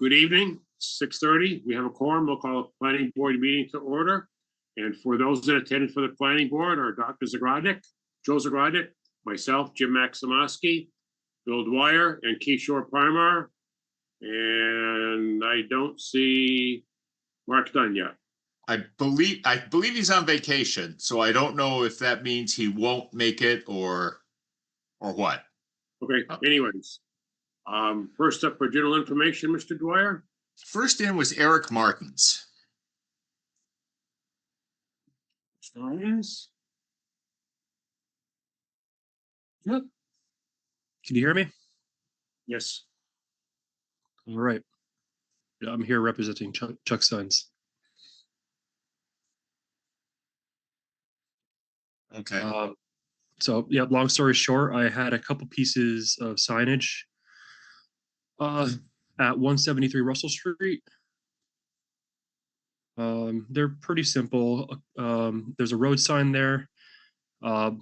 Good evening, 6:30. We have a quorum. We'll call a planning board meeting to order. And for those that attended for the planning board are Dr. Zagradnik, Joe Zagradnik, myself, Jim Maximowski, Bill Dwyer, and Kishore Parmar. And I don't see Mark Dunn yet. I believe he's on vacation, so I don't know if that means he won't make it or what. Okay, anyways. First up for general information, Mr. Dwyer. First in was Eric Martins. Martins. Yep. Can you hear me? Yes. All right. Yeah, I'm here representing Chuck Signs. Okay. So yeah, long story short, I had a couple pieces of signage at 173 Russell Street. They're pretty simple. There's a road sign there, a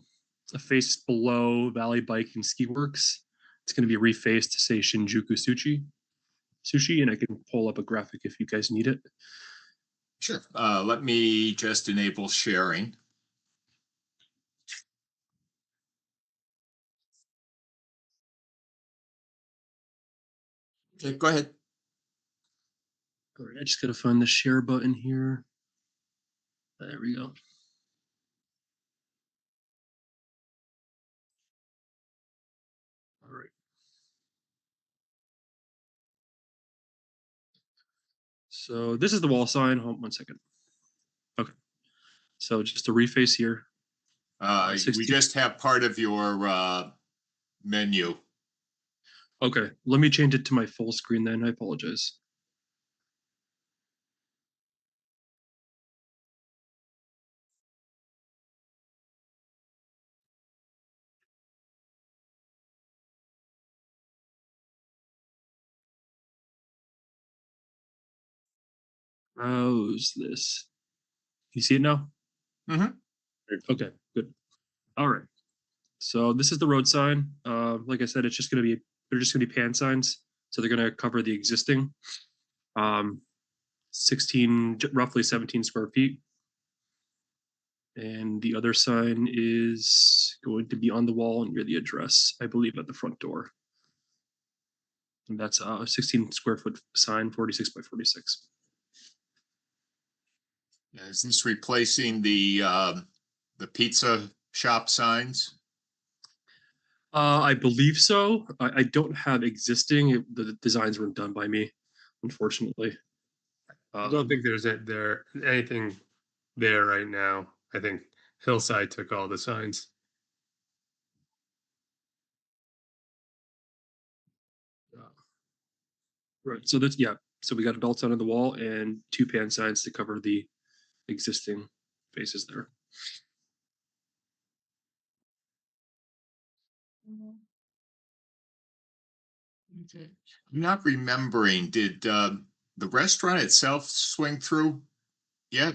face below Valley Bike and Ski Works. It's going to be refaced to say Shinjuku Sushi, and I can pull up a graphic if you guys need it. Sure. Let me just enable sharing. Okay, go ahead. All right, I just got to find the share button here. There we go. All right. So this is the wall sign. Hold on 1 second. Okay. So just a reface here. We just have part of your menu. Okay, let me change it to my full screen then. I apologize. How's this? You see it now? Mm-hmm. Okay, good. All right. So this is the road sign. Like I said, they're just gonna be pan signs. So they're gonna cover the existing 16, roughly 17 square feet. And the other sign is going to be on the wall near the address, I believe, at the front door. And that's a 16 square foot sign, 46 by 46. Is this replacing the pizza shop signs? I believe so. I don't have existing. The designs weren't done by me, unfortunately. I don't think there's anything there right now. I think Hillside took all the signs. Right. So that's, yeah. So we got adults on the wall and 2 pan signs to cover the existing faces there. I'm not remembering. Did the restaurant itself swing through yet?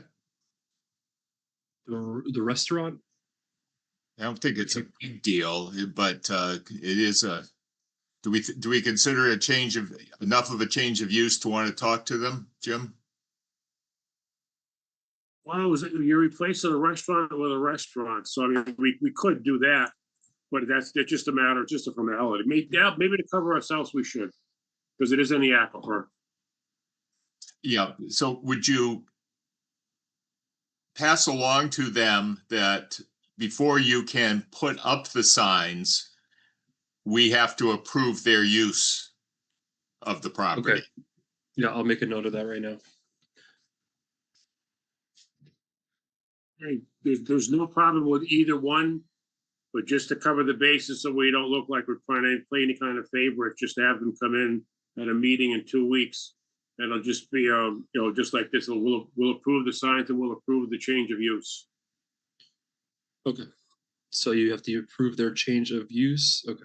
The restaurant? I don't think it's a big deal, but it is a. Do we consider a change of enough of a change of use to want to talk to them, Jim? Well, you're replacing a restaurant with a restaurant, so I mean, we could do that, but that's just a matter, just a formality. Maybe to cover ourselves, we should, because it is in the aquifer. Yeah. So would you pass along to them that before you can put up the signs, we have to approve their use of the property? Okay. Yeah, I'll make a note of that right now. Hey, there's no problem with either one, but just to cover the bases so we don't look like we're trying to play any kind of favor, just have them come in at a meeting in 2 weeks. And it'll just be, just like this. We'll approve the signs and we'll approve the change of use. Okay. So you have to approve their change of use. Okay.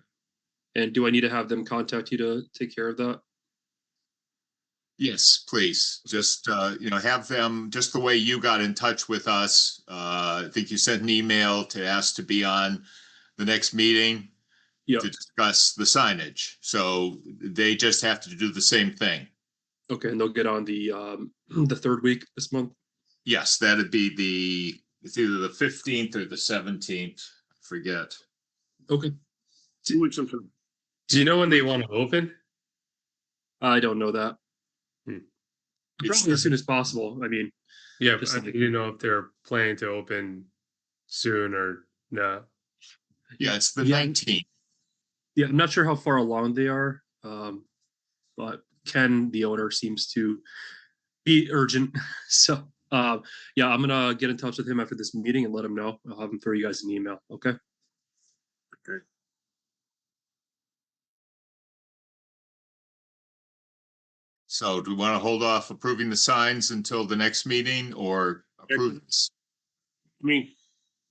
And do I need to have them contact you to take care of that? Yes, please. Just have them just the way you got in touch with us. I think you sent an email to ask to be on the next meeting to discuss the signage. So they just have to do the same thing. Okay, and they'll get on the the third week this month. Yes, that'd be it's either the 15th or the 17th, forget. Okay, 2 weeks from today. Do you know when they want to open? I don't know that. Hmm. Probably as soon as possible. I mean, Yeah, Just I like- didn't know if they're planning to open soon or not. Yeah, it's the Yeah. 19th. yeah, I'm not sure how far along they are, but Ken, the owner, seems to be urgent. So, yeah, I'm gonna get in touch with him after this meeting and let him know. I'll have him throw you guys an email. Okay. So do we want to hold off approving the signs until the next meeting or approve this? I mean,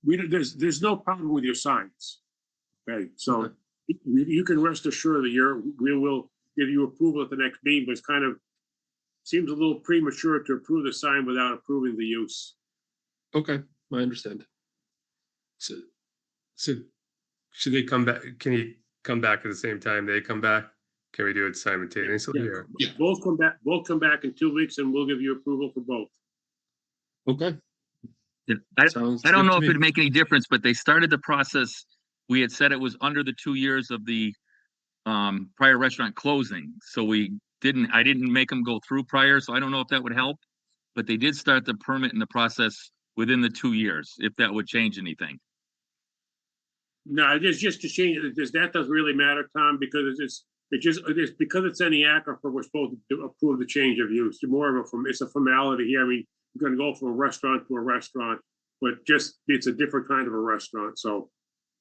there's no problem with your signs. Okay, so Okay. you can rest assured that we will give you approval at the next meeting, but it's kind of seems a little premature to approve the sign without approving the use. Okay, I understand. So, so should they come back? Can he come back at the same time they come back? Can we do it simultaneously? Yeah. Or? Yeah. Both come back in 2 weeks and we'll give you approval for both. Okay. Yeah, I Sounds don't good know to if me. it'd make any difference, but they started the process. We had said it was under the 2 years of the prior restaurant closing. So I didn't make them go through prior, so I don't know if that would help. But they did start the permit and the process within the 2 years, if that would change anything. No, it's just to change it. That doesn't really matter, Tom, because it's because it's in the aquifer, we're supposed to approve the change of use. More of it's a formality here. I mean, you're gonna go from a restaurant to a restaurant, but it's a different kind of a restaurant. So,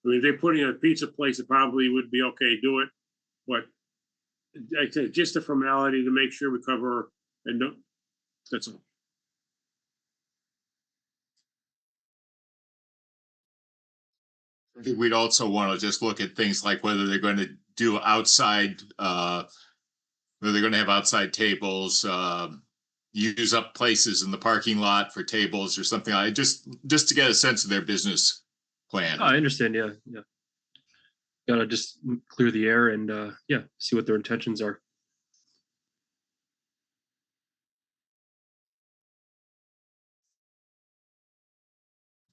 I mean, if they're putting in a pizza place, it probably would be okay, do it. But like I said, just a formality to make sure we cover and no, that's all. I think we'd also want to just look at things like whether they're going to do outside, whether they're going to have outside tables, use up places in the parking lot for tables or something. Just to get a sense of their business plan. I understand. Yeah, yeah. Gotta just clear the air and yeah, see what their intentions are.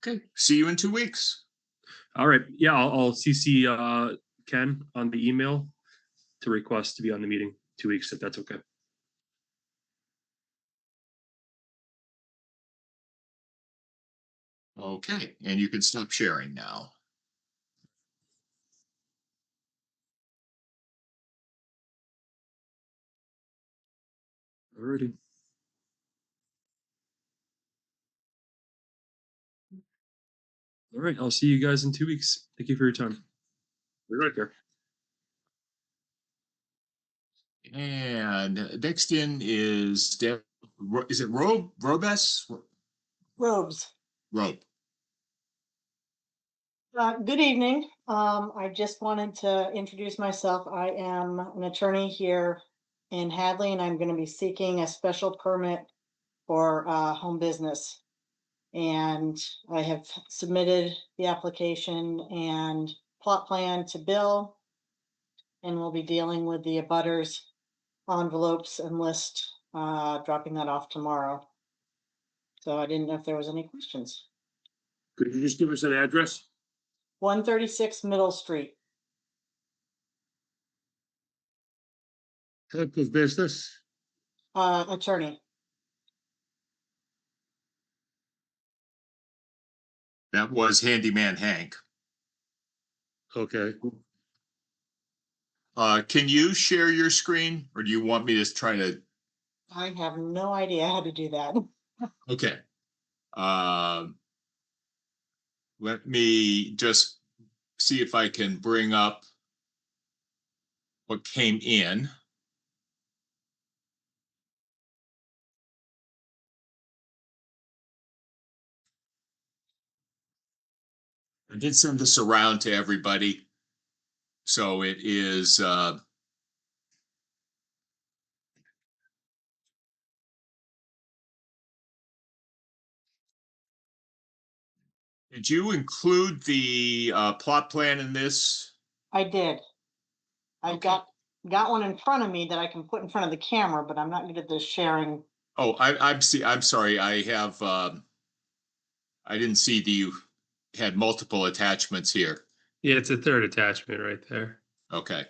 Okay, see you in 2 weeks. All right. Yeah, I'll CC Ken on the email to request to be on the meeting 2 weeks if that's okay. Okay, and you can stop sharing now. Alrighty. All right. I'll see you guys in 2 weeks. Thank you for your time. We're good. Take care. And next in is is it Robes? Robes. Robe. Good evening. I just wanted to introduce myself. I am an attorney here in Hadley, and I'm going to be seeking a special permit for home business. And I have submitted the application and plot plan to Bill, and we'll be dealing with the abutters envelopes and list, dropping that off tomorrow. So I didn't know if there was any questions. Could you just give us an address? 136 Middle Street. Type of business? Attorney. That was Handyman Hank. Okay. Can you share your screen or do you want me to try to? I have no idea how to do that. Okay. Let me just see if I can bring up what came in. I did send this around to everybody. So it is, did you include the plot plan in this? I did. I Okay. got got one in front of me that I can put in front of the camera, but I'm not good at the sharing. Oh, I'm sorry, I have, I didn't see that you had multiple attachments here. Yeah, it's a third attachment right there. Okay.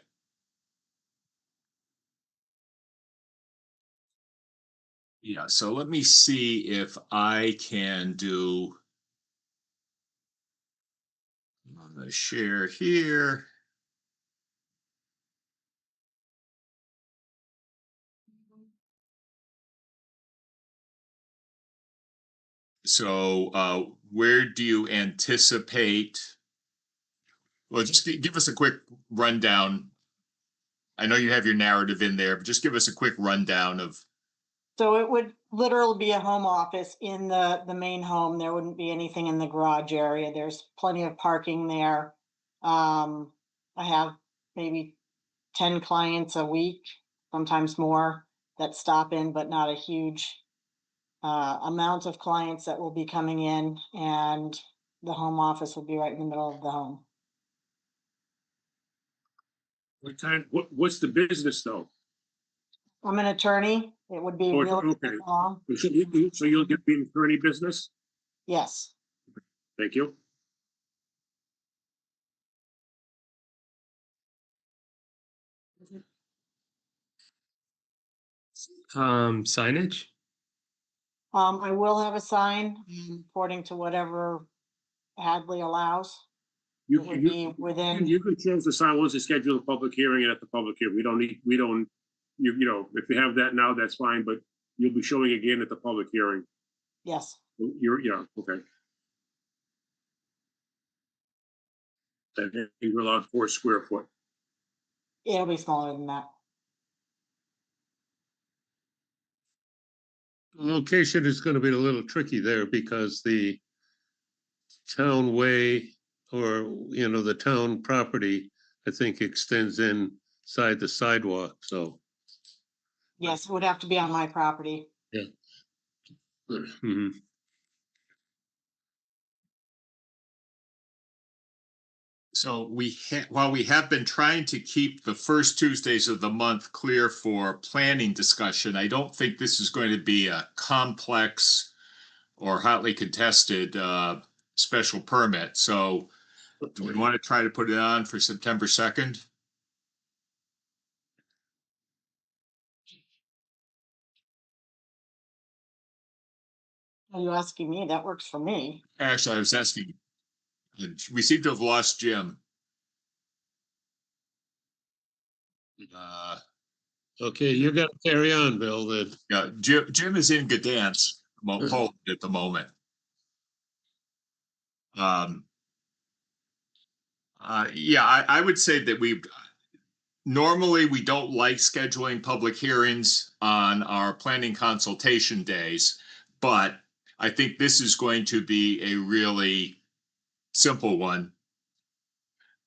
Yeah, so let me see if I can do. I'm gonna share here. So, where do you anticipate? Well, just give us a quick rundown. I know you have your narrative in there, but just give us a quick rundown of. So it would literally be a home office in the main home. There wouldn't be anything in the garage area. There's plenty of parking there. I have maybe 10 clients a week, sometimes more, that stop in, but not a huge amount of clients that will be coming in, and the home office will be right in the middle of the home. What's the business though? I'm an attorney. It would be Oh, real okay. estate law. So you'll get the attorney business? Yes. Thank you. Signage? I will have a sign according to whatever Hadley allows. You It would you- be within, You could change the sign once you schedule a public hearing and at the public hearing. We don't, you know, if you have that now, that's fine, but you'll be showing again at the public hearing. yes. Yeah, okay. And you're allowed 4 square foot. It'll be smaller than that. Location is gonna be a little tricky there because the town way or, you know, the town property, I think extends inside the sidewalk, so. Yes, it would have to be on my property. Mhm. So while we have been trying to keep the first Tuesdays of the month clear for planning discussion, I don't think this is going to be a complex or hotly contested special permit. So do we want to try to put it on for September 2nd? Are you asking me? That works for me. Actually, I was asking, we seem to have lost Jim. Okay, you gotta carry on, Bill, then. Yeah, Jim is in Gdansk, Poland at the moment. Yeah, I would say that normally we don't like scheduling public hearings on our planning consultation days, but I think this is going to be a really simple one.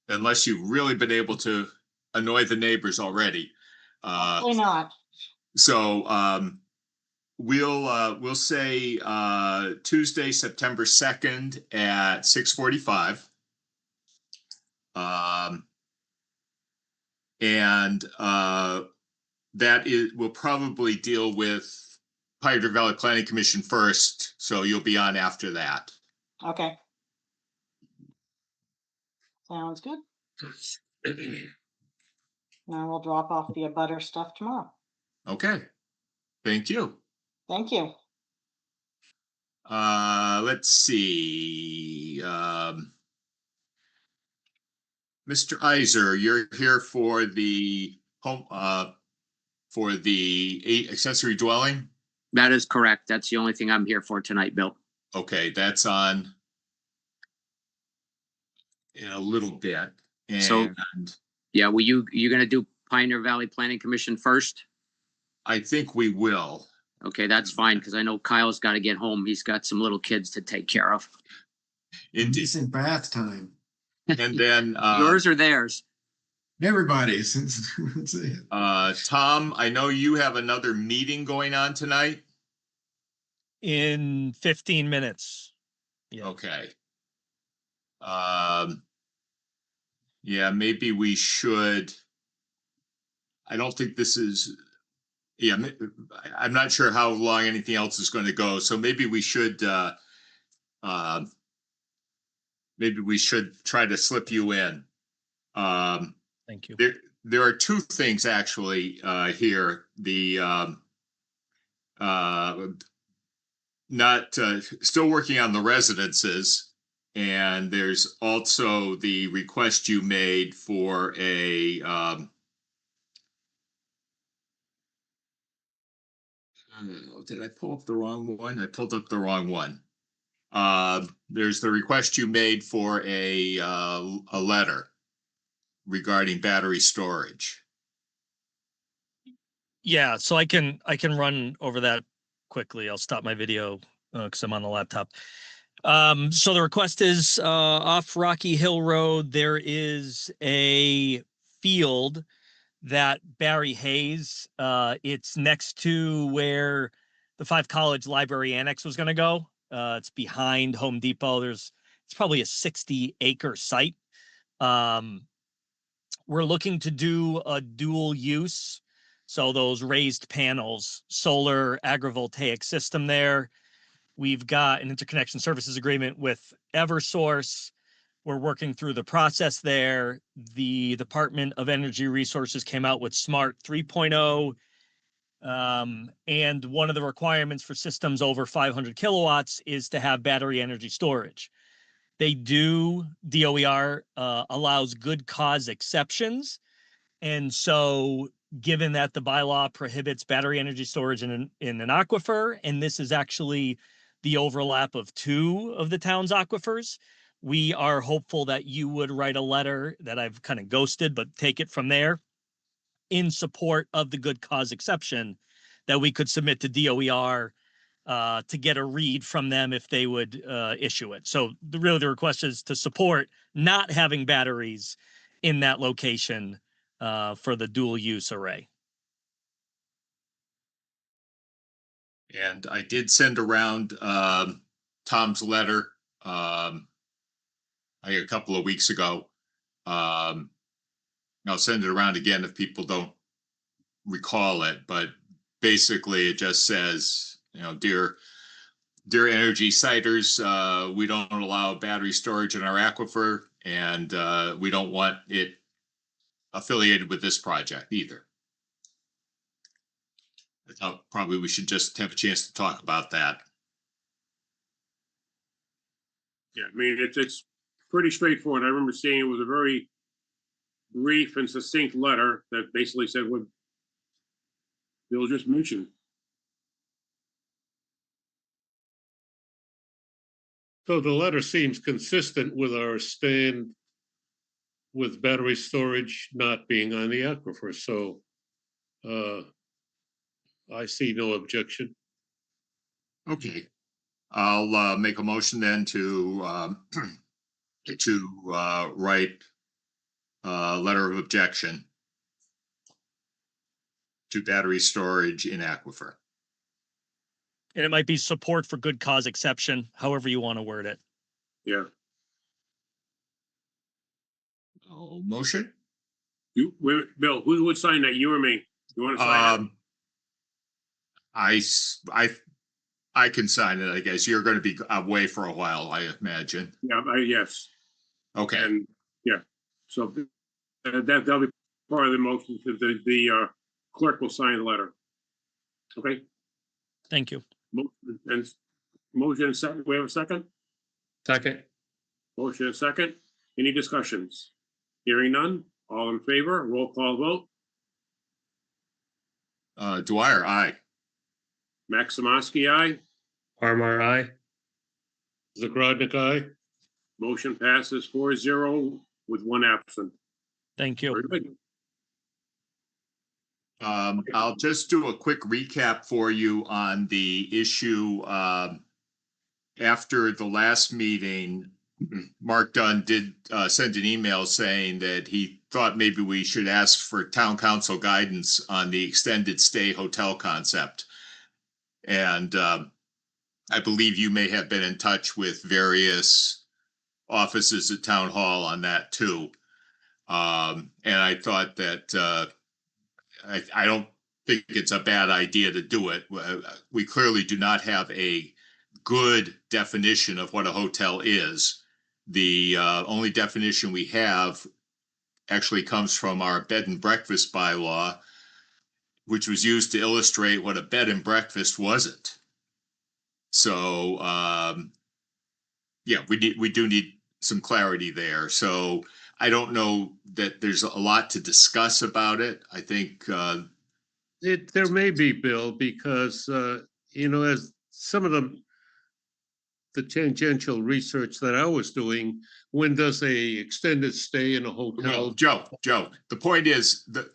Unless you've really been able to annoy the neighbors already. Probably not. So we'll say Tuesday, September 2nd at 6:45. And we'll probably deal with Pioneer Valley Planning Commission first, so you'll be on after that. Okay. Sounds good. Now we'll drop off the abutter stuff tomorrow. Okay, thank you. Thank you. Let's see. Mr. Iser, you're here for the home, for the accessory dwelling? That is correct. That's the only thing I'm here for tonight, Bill. Okay, that's on in a little bit. So- And Yeah, will you gonna do Pioneer Valley Planning Commission first? I think we will. Okay, that's fine, because I know Kyle's got to get home. He's got some little kids to take care of. Indeed. Decent bath time. And then Yours or theirs? Everybody's. Tom, I know you have another meeting going on tonight. In 15 minutes. Yeah. Okay. Yeah, maybe we should. I don't think this is, yeah, I'm not sure how long anything else is going to go. So maybe we should try to slip you in. Thank you. There are two things actually here. Still working on the residences, and there's also the request you made for a did I pull up the wrong one? I pulled up the wrong one. There's the request you made for a letter regarding battery storage. Yeah, so I can run over that quickly. I'll stop my video because I'm on the laptop. So the request is off Rocky Hill Road. There is a field that Barry Hayes. It's next to where the Five College Library Annex was going to go. It's behind Home Depot. It's probably a 60-acre site. We're looking to do a dual use. So those raised panels, solar agrivoltaic system there. We've got an interconnection services agreement with Eversource. We're working through the process there. The Department of Energy Resources came out with Smart 3.0. And one of the requirements for systems over 500 kilowatts is to have battery energy storage. They do, DOER allows good cause exceptions. And so given that the bylaw prohibits battery energy storage in an aquifer, and this is actually the overlap of two of the town's aquifers, we are hopeful that you would write a letter that I've kind of ghosted, but take it from there in support of the good cause exception that we could submit to DOER to get a read from them if they would issue it. So the request is to support not having batteries in that location for the dual use array. And I did send around Tom's letter a couple of weeks ago. I'll send it around again if people don't recall it, but basically it just says, dear Energy Citers, we don't allow battery storage in our aquifer, and we don't want it affiliated with this project either. I thought probably we should just have a chance to talk about that. Yeah, I mean, it's pretty straightforward. I remember seeing it was a very brief and succinct letter that basically said what Bill just mentioned. So the letter seems consistent with our stand with battery storage not being on the aquifer, so I see no objection. Okay, I'll make a motion then to write a letter of objection to battery storage in aquifer. And it might be support for good cause exception, however you want to word it. Yeah. Motion? Bill, who would sign that? You or me? You want to sign it? I can sign it, I guess. You're going to be away for a while, I imagine. Yeah, yes. Okay. And yeah, so that'll be part of the motion. The clerk will sign the letter. Okay. Thank you. Motion and second. We have a second. Second. Motion and second. Any discussions? Hearing none. All in favor? Roll call vote. Dwyer, aye. Maximowski, aye. Armar, aye. Zagrodnik, aye. Motion passes 4-0 with one absent. Thank you. Very good. I'll just do a quick recap for you on the issue. After the last meeting, Mark Dunn did send an email saying that he thought maybe we should ask for town council guidance on the extended stay hotel concept. And I believe you may have been in touch with various offices at town hall on that too. And I thought that I don't think it's a bad idea to do it. We clearly do not have a good definition of what a hotel is. The only definition we have actually comes from our bed and breakfast bylaw, which was used to illustrate what a bed and breakfast wasn't. So, yeah, we do need some clarity there. So I don't know that there's a lot to discuss about it. I think, There may be, Bill, because, as some of the tangential research that I was doing, when does a extended stay in a well, hotel? Joe, the point is that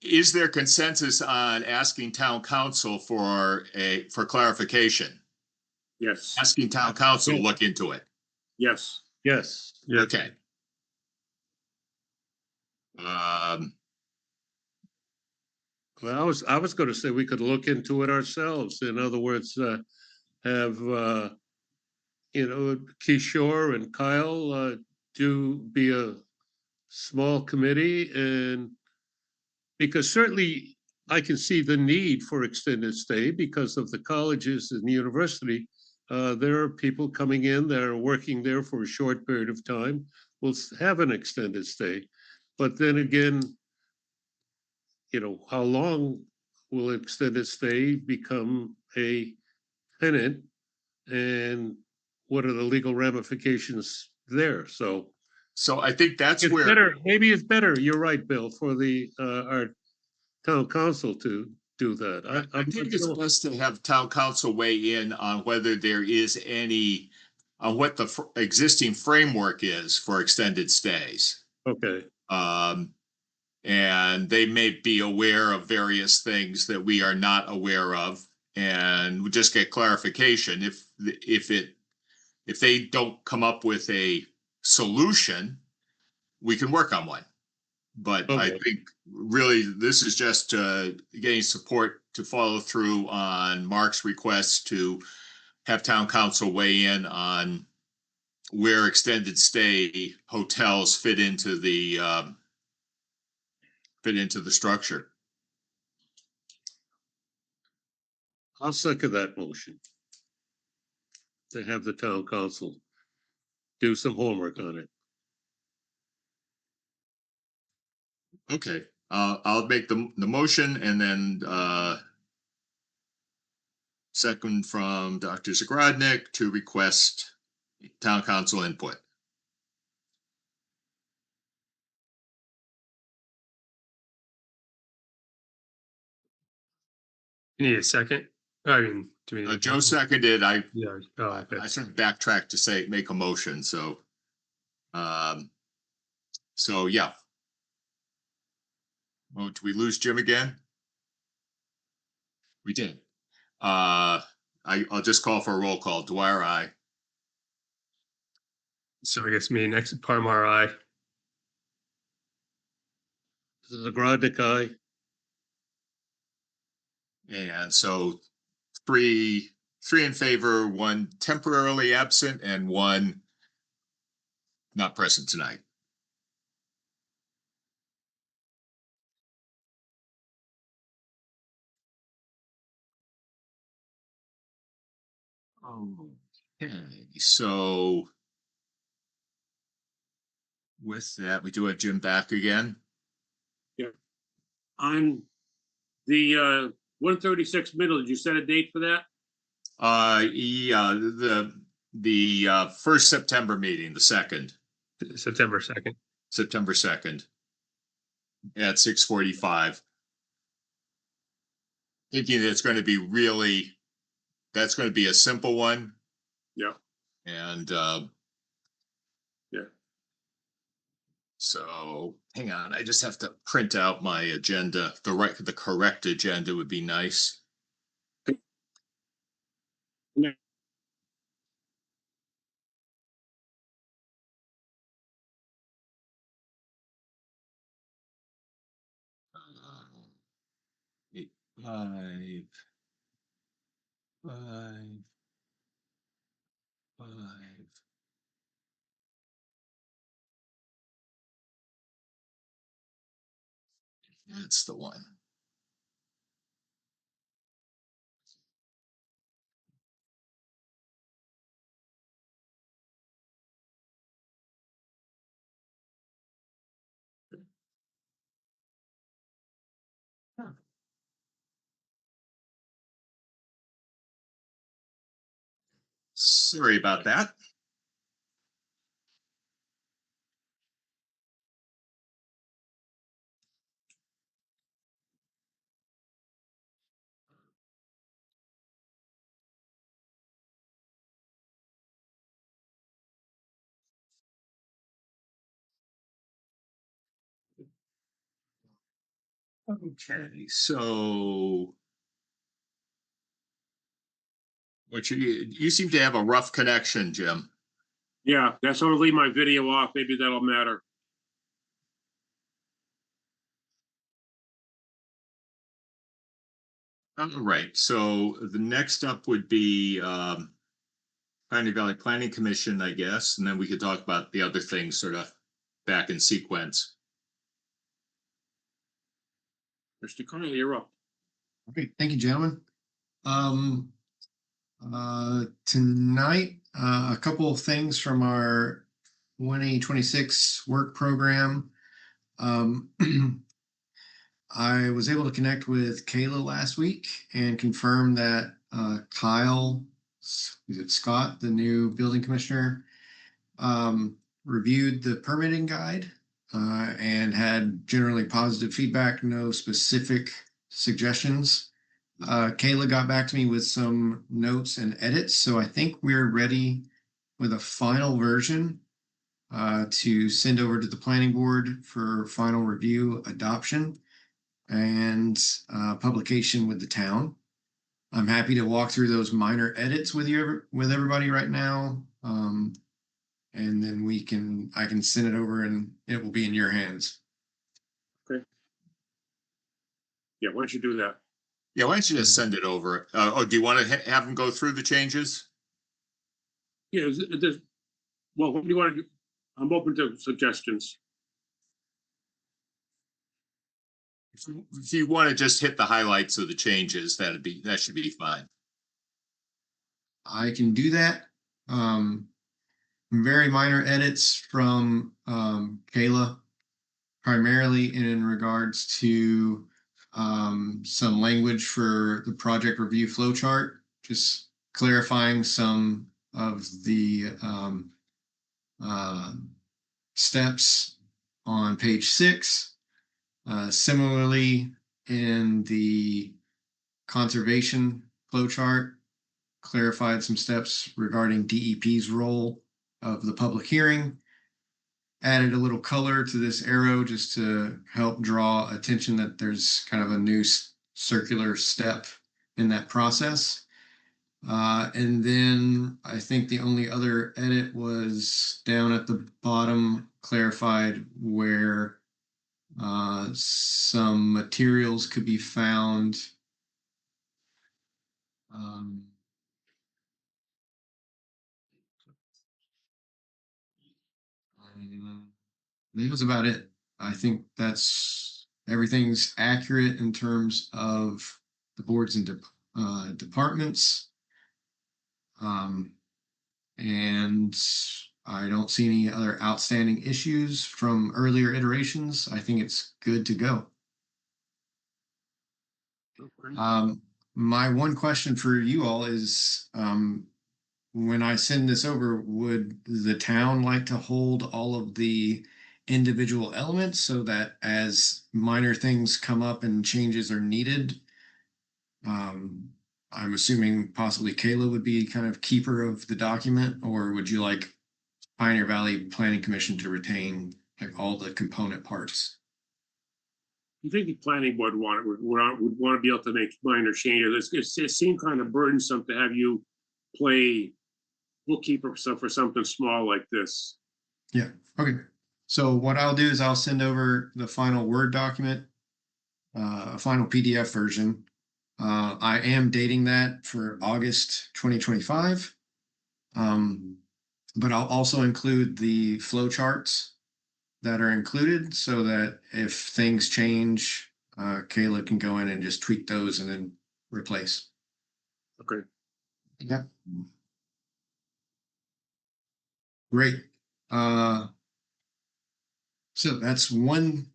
is there consensus on asking town council for clarification? Yes, Asking town council to look into it. yes. Yes. Yeah. Okay. Well, I was gonna say we could look into it ourselves. In other words, have, Kishore and Kyle, be a small committee, and because certainly I can see the need for extended stay because of the colleges and the university. There are people coming in that are working there for a short period of time, will have an extended stay. But then again, how long will extended stay become a tenant? And what are the legal ramifications there? So So I think that's it's where, better, maybe it's better, you're right, Bill, for our town council to do that. I think it's best to have town council weigh in on whether there is any, on what the existing framework is for extended stays. Okay, And they may be aware of various things that we are not aware of, and we just get clarification. If they don't come up with a solution, we can work on one. But I Okay. think really this is just getting support to follow through on Mark's request to have town council weigh in on where extended stay hotels fit into the structure. I'll second that motion. To have the town council do some homework on it. Okay, I'll make the motion and then second from Dr. Zagrodnik to request town council input. You need a second? I mean, do we need a- Joe seconded. Yeah. Oh, okay. I sort of backtracked to make a motion. So, yeah. Oh, did we lose Jim again? We did. I'll just call for a roll call. Dwyer, aye. So I guess me next, Parmar, aye. This is a Grodnick aye. And so three in favor, one temporarily absent, and one not present tonight. Okay, so with that, we do have Jim back again. On the 136 middle, did you set a date for that? Yeah, the first September meeting, the second, September 2nd. September 2nd at 6:45. Thinking that's going to be a simple one. Yeah. And Yeah. So hang on, I just have to print out my agenda. The correct agenda would be nice. Yeah. Eight, five, five, five. That's the one. Sorry about that. Okay, so what you seem to have a rough connection, Jim. Yeah, that's why I'll leave my video off. Maybe that'll matter. All right, so the next up would be Pioneer Valley Planning Commission, I guess, and then we could talk about the other things sort of back in sequence. Mr. Carney, you're up. Okay, thank you, gentlemen. Tonight, a couple of things from our 2026 work program. I was able to connect with Kayla last week and confirm that Kyle, is it Scott, the new building commissioner, reviewed the permitting guide and had generally positive feedback, no specific suggestions. Kayla got back to me with some notes and edits, so I think we're ready with a final version to send over to the planning board for final review, adoption, and publication with the town. I'm happy to walk through those minor edits with you, with everybody right now, and then I can send it over, and it will be in your hands. Yeah, why don't you do that? Yeah, why don't you just send it over? Do you want to have them go through the changes? Yeah, well, what do you want to do? I'm open to suggestions. If you want to just hit the highlights of the changes, that should be fine. I can do that. Very minor edits from Kayla, primarily in regards to some language for the project review flowchart, just clarifying some of the steps on page 6. Similarly, in the conservation flowchart, clarified some steps regarding DEP's role of the public hearing, added a little color to this arrow just to help draw attention that there's kind of a new circular step in that process. And then I think the only other edit was down at the bottom, clarified where some materials could be found. That was about it. I think everything's accurate in terms of the boards and departments. And I don't see any other outstanding issues from earlier iterations. I think it's good to go. My one question for you all is, when I send this over, would the town like to hold all of the individual elements so that as minor things come up and changes are needed, I'm assuming possibly Kayla would be kind of keeper of the document, or would you like Pioneer Valley Planning Commission to retain like all the component parts? You think the planning board would want to be able to make minor changes? It seemed kind of burdensome to have you play bookkeeper stuff for something small like this. Yeah. Okay. So what I'll do is I'll send over the final Word document, a final PDF version. I am dating that for August 2025. But I'll also include the flow charts that are included so that if things change Kayla can go in and just tweak those and then replace. Okay. Yeah. Great. So that's one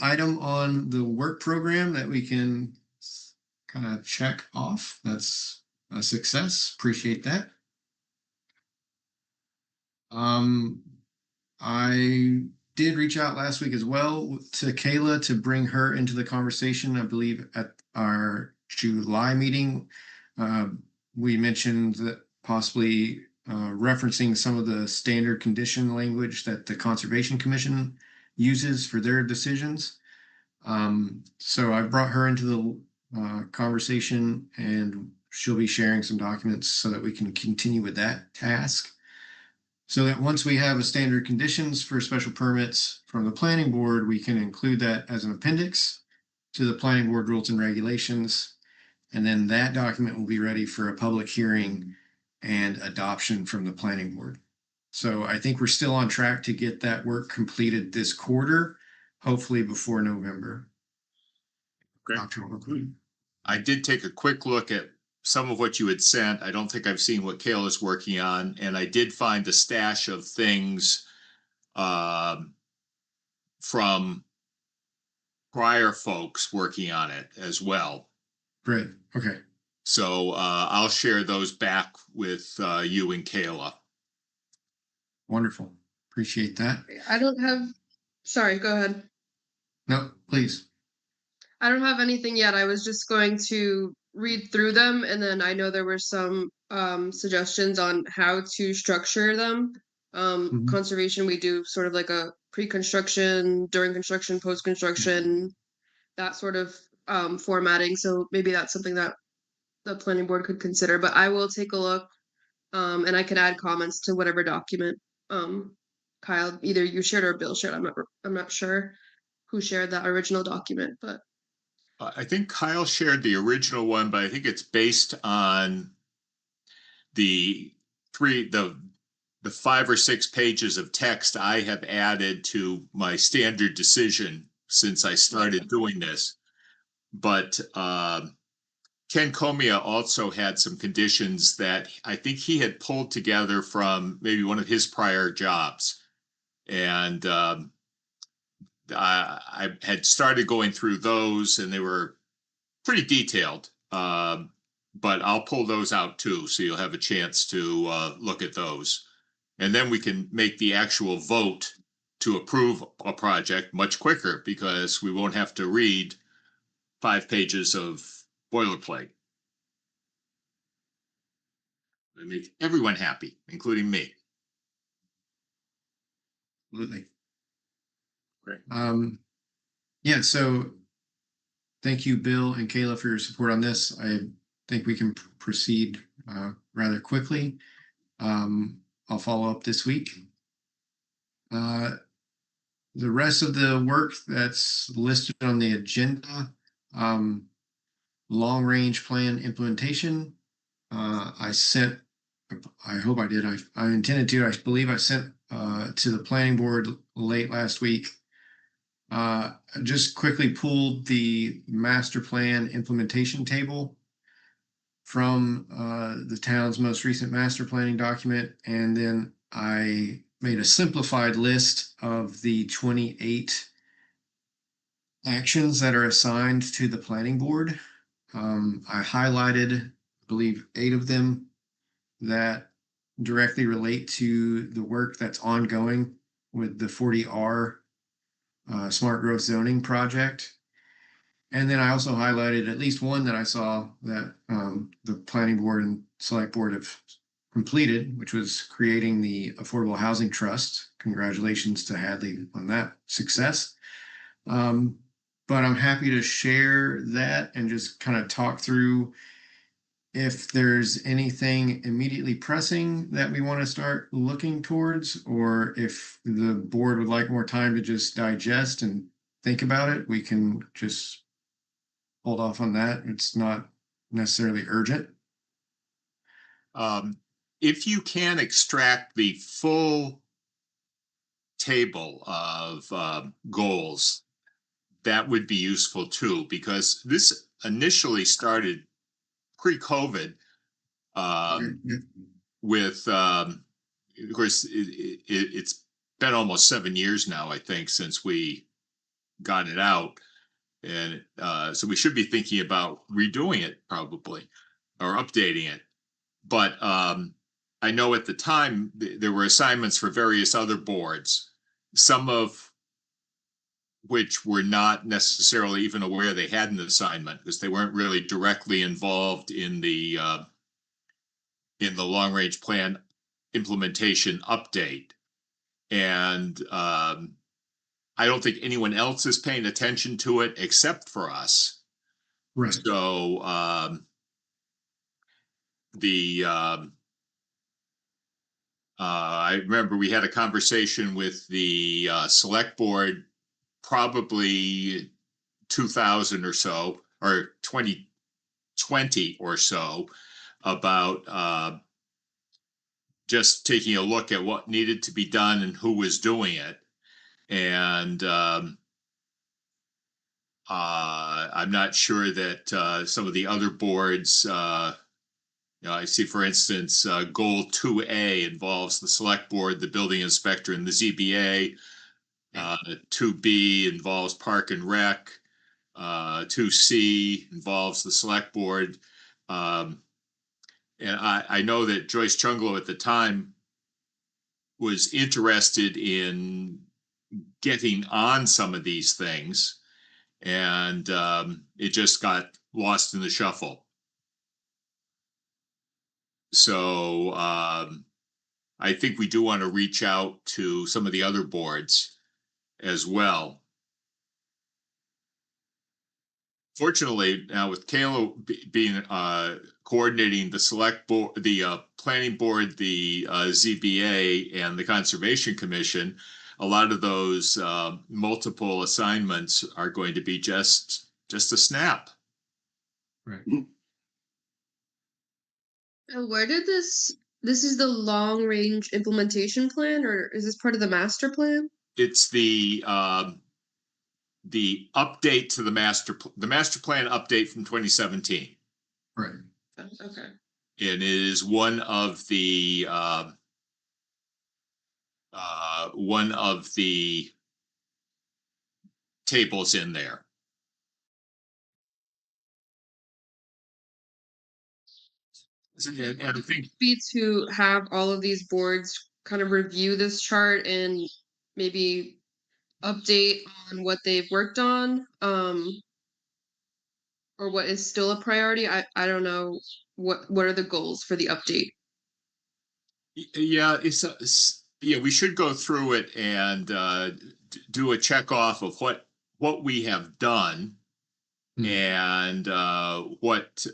item on the work program that we can kind of check off. That's a success. Appreciate that. I did reach out last week as well to Kayla to bring her into the conversation. I believe at our July meeting, we mentioned that possibly referencing some of the standard condition language that the Conservation Commission uses for their decisions. So I brought her into the conversation, and she'll be sharing some documents so that we can continue with that task. So that once we have a standard conditions for special permits from the planning board, we can include that as an appendix to the planning board rules and regulations. And then that document will be ready for a public hearing and adoption from the planning board. So I think we're still on track to get that work completed this quarter, hopefully before November. Okay. October. I did take a quick look at some of what you had sent. I don't think I've seen what Kayla's working on, and I did find a stash of things from prior folks working on it as well. Great. Okay. So I'll share those back with you and Kayla. Wonderful. Appreciate that. I don't have, sorry, go ahead. No, please. I don't have anything yet. I was just going to read through them, and then I know there were some suggestions on how to structure them. Conservation, we do sort of like a pre-construction, during construction, post-construction, that sort of formatting. So maybe that's something that the planning board could consider, but I will take a look, and I can add comments to whatever document Kyle, either you shared or Bill shared. I'm not sure who shared that original document, but I think Kyle shared the original one, but I think it's based on the 5 or 6 pages of text I have added to my standard decision since I started doing this. But Ken Comia also had some conditions that I think he had pulled together from maybe one of his prior jobs. And I had started going through those, and they were pretty detailed, but I'll pull those out too, so you'll have a chance to look at those. And then we can make the actual vote to approve a project much quicker, because we won't have to read 5 pages of boilerplate. It makes everyone happy, including me. Absolutely. Great. Yeah, so thank you, Bill and Kayla, for your support on this. I think we can proceed rather quickly. I'll follow up this week. The rest of the work that's listed on the agenda, long-range plan implementation, I sent, I hope I did, I intended to, I believe I sent to the planning board late last week. Just quickly pulled the master plan implementation table from the town's most recent master planning document, and then I made a simplified list of the 28 actions that are assigned to the planning board. I highlighted, I believe, 8 of them that directly relate to the work that's ongoing with the 40R smart growth zoning project. And then I also highlighted at least one that I saw that the planning board and select board have completed, which was creating the Affordable Housing Trust. Congratulations to Hadley on that success. But I'm happy to share that and just kind of talk through if there's anything immediately pressing that we want to start looking towards, or if the board would like more time to just digest and think about it, we can just hold off on that. It's not necessarily urgent. If you can extract the full table of goals, that would be useful too, because this initially started pre-COVID with, of course, it's been almost 7 years now, I think, since we got it out. And so we should be thinking about redoing it probably, or updating it. But I know at the time there were assignments for various other boards, some of which were not necessarily even aware they had an assignment because they weren't really directly involved in the long range plan implementation update. And I don't think anyone else is paying attention to it except for us. Right. So I remember we had a conversation with the select board probably 2000 or so, or 2020 or so, about just taking a look at what needed to be done and who was doing it. And I'm not sure that some of the other boards, I see, for instance, Goal 2A involves the select board, the building inspector, and the ZBA. 2B involves Park and Rec. 2C involves the select board. And I know that Joyce Chunglo at the time was interested in getting on some of these things, and it just got lost in the shuffle. So I think we do want to reach out to some of the other boards as well. Fortunately, now with Kayla being coordinating the select board, the planning board, the ZBA, and the Conservation Commission, a lot of those multiple assignments are going to be just a snap. Right. Where did this is the long range implementation plan, or is this part of the master plan? It's the update to the master plan update from 2017. Right. Okay. And it is one of the tables in there. And I think Be to have all of these boards kind of review this chart and maybe update on what they've worked on, or what is still a priority. I don't know what are the goals for the update. yeah, yeah, we should go through it and do a check off of what we have done. And what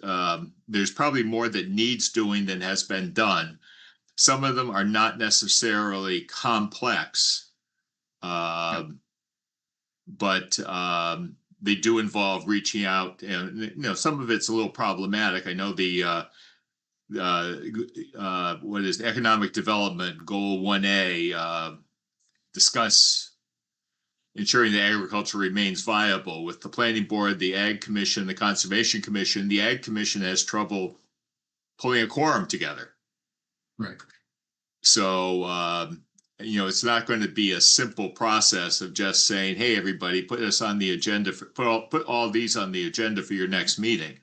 there's probably more that needs doing than has been done. Some of them are not necessarily complex, but they do involve reaching out, and some of it's a little problematic. I know the what is economic development goal 1A, discuss ensuring that agriculture remains viable. With the planning board, the Ag Commission, the Conservation Commission, the Ag Commission has trouble pulling a quorum together. Right. So, it's not going to be a simple process of just saying, hey, everybody, put us on the agenda, put all these on the agenda for your next meeting.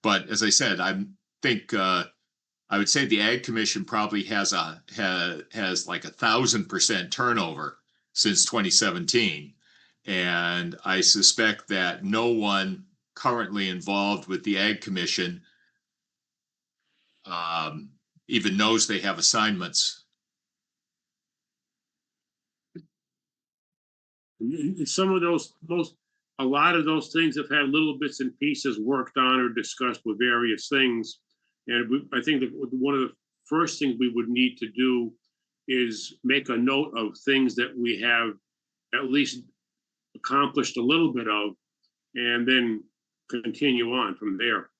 But as I said, I think I would say the Ag Commission probably has like 1,000% turnover since 2017. And I suspect that no one currently involved with the Ag Commission even knows they have assignments. Some of a lot of those things have had little bits and pieces worked on or discussed with various things. And I think that one of the first things we would need to do is make a note of things that we have at least accomplished a little bit of, and then continue on from there.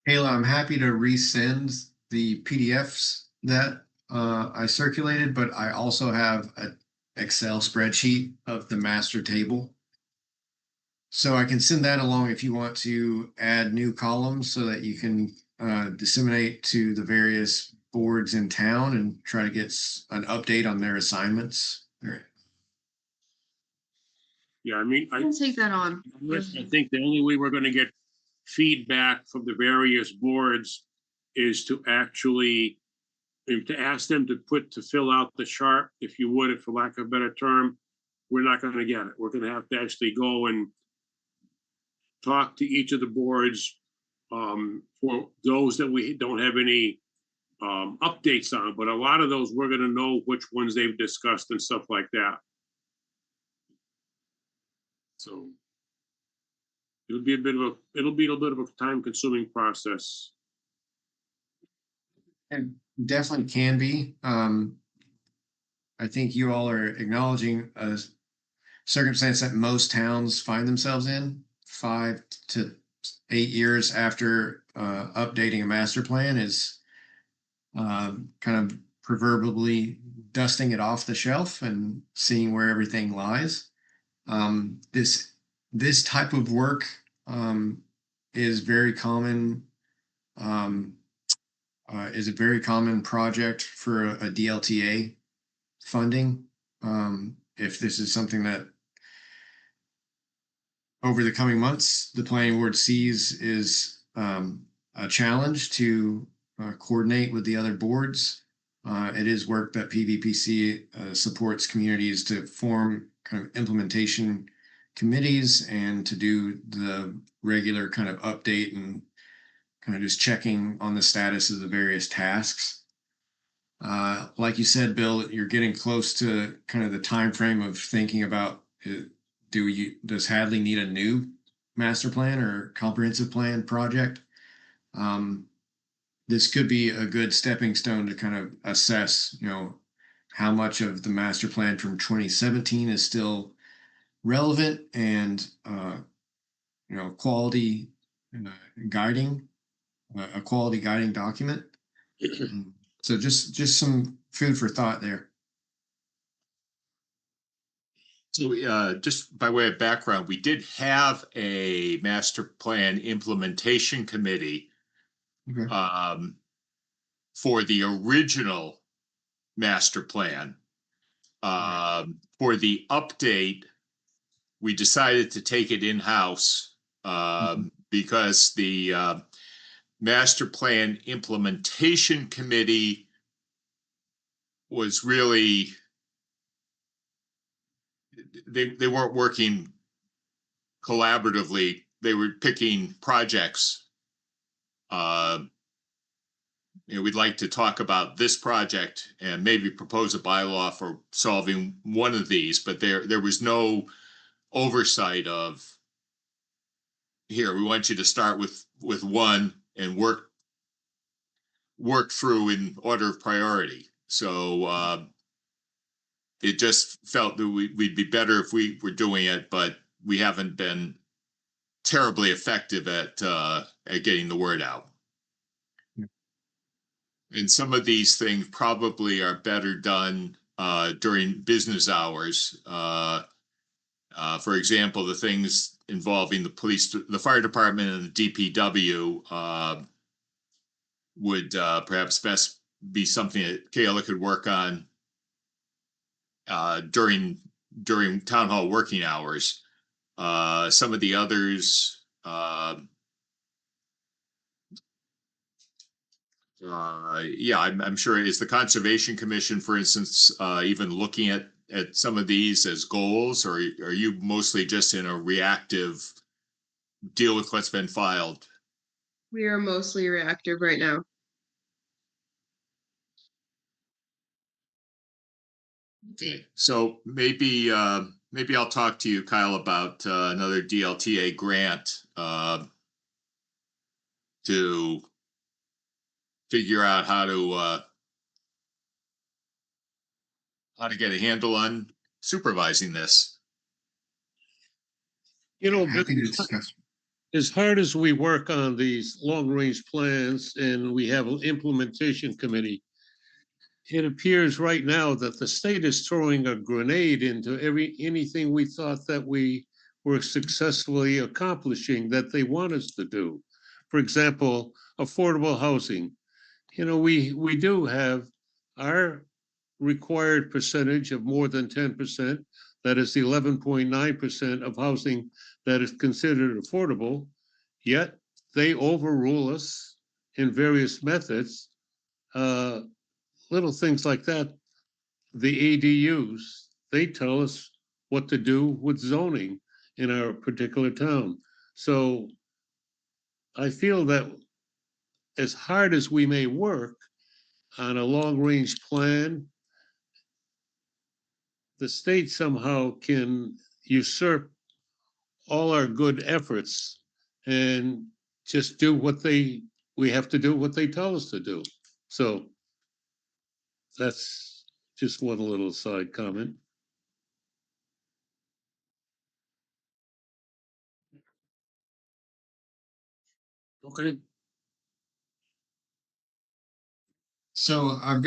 Ayla, I'm happy to resend the PDFs that I circulated, but I also have an Excel spreadsheet of the master table. So I can send that along if you want to add new columns so that you can disseminate to the various boards in town and try to get an update on their assignments. Yeah, I mean, I can take that on. I think the only way we're gonna get feedback from the various boards is to actually, to ask them to fill out the chart, if you would, if for lack of a better term. We're not gonna get it. We're gonna have to actually go and talk to each of the boards, for those that we don't have any updates on, but a lot of those, we're gonna know which ones they've discussed and stuff like that. So it'll be a bit of a time-consuming process. And definitely can be. I think you all are acknowledging a circumstance that most towns find themselves in 5 to 8 years after updating a master plan is kind of proverbially dusting it off the shelf and seeing where everything lies. This type of work is very common. Is a very common project for a DLTA funding. If this is something that over the coming months the planning board sees is a challenge to coordinate with the other boards, it is work that PVPC supports communities to form kind of implementation committees and to do the regular kind of update and kind of just checking on the status of the various tasks. Like you said, Bill, you're getting close to kind of the time frame of thinking about does Hadley need a new master plan or comprehensive plan project? This could be a good stepping stone to kind of assess, how much of the master plan from 2017 is still relevant and quality guiding, a quality guiding document. So just some food for thought there. So just by way of background, we did have a master plan implementation committee for the original master plan. For the update, we decided to take it in-house because the master plan implementation committee was really, they weren't working collaboratively. They were picking projects. We'd like to talk about this project and maybe propose a bylaw for solving one of these, but there was no oversight of, here, we want you to start with one and work through in order of priority. So it just felt that we'd be better if we were doing it, but we haven't been terribly effective at getting the word out. And some of these things probably are better done during business hours. For example, the things involving the police, the fire department, and the DPW would perhaps best be something that Kayla could work on during town hall working hours. Some of the others, I'm sure. Is the Conservation Commission, for instance, even looking at some of these as goals, or are you mostly just in a reactive deal with what's been filed? We are mostly reactive right now. Okay, so maybe I'll talk to you, Kyle, about another DLTA grant to figure out how to get a handle on supervising this. Happy to discuss. As hard as we work on these long-range plans and we have an implementation committee, it appears right now that the state is throwing a grenade into anything we thought that we were successfully accomplishing that they want us to do. For example, affordable housing. You know, we do have our required percentage of more than 10%. That is the 11.9% of housing that is considered affordable. Yet they overrule us in various methods. Little things like that. The ADUs, they tell us what to do with zoning in our particular town. So I feel that as hard as we may work on a long-range plan, the state somehow can usurp all our good efforts and just do what we have to do what they tell us to do. So that's just one little side comment. Okay, So I've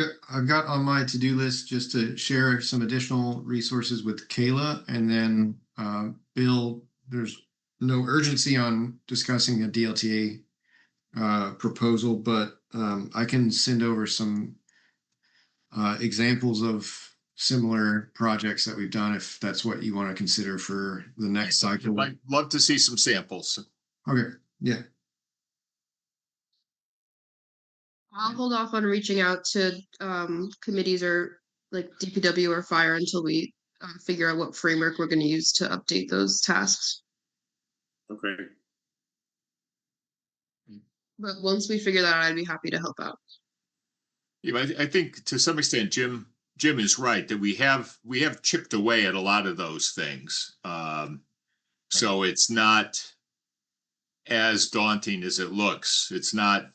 got on my to-do list just to share some additional resources with Kayla, and then Bill, there's no urgency on discussing a DLTA proposal, but I can send over some examples of similar projects that we've done if that's what you want to consider for the next cycle. I'd love to see some samples. Okay, yeah. I'll hold off on reaching out to committees or like DPW or fire until we figure out what framework we're going to use to update those tasks. okay. But once we figure that out, I'd be happy to help out. Yeah, I think to some extent, Jim is right that we have chipped away at a lot of those things. So it's not as daunting as it looks. It's not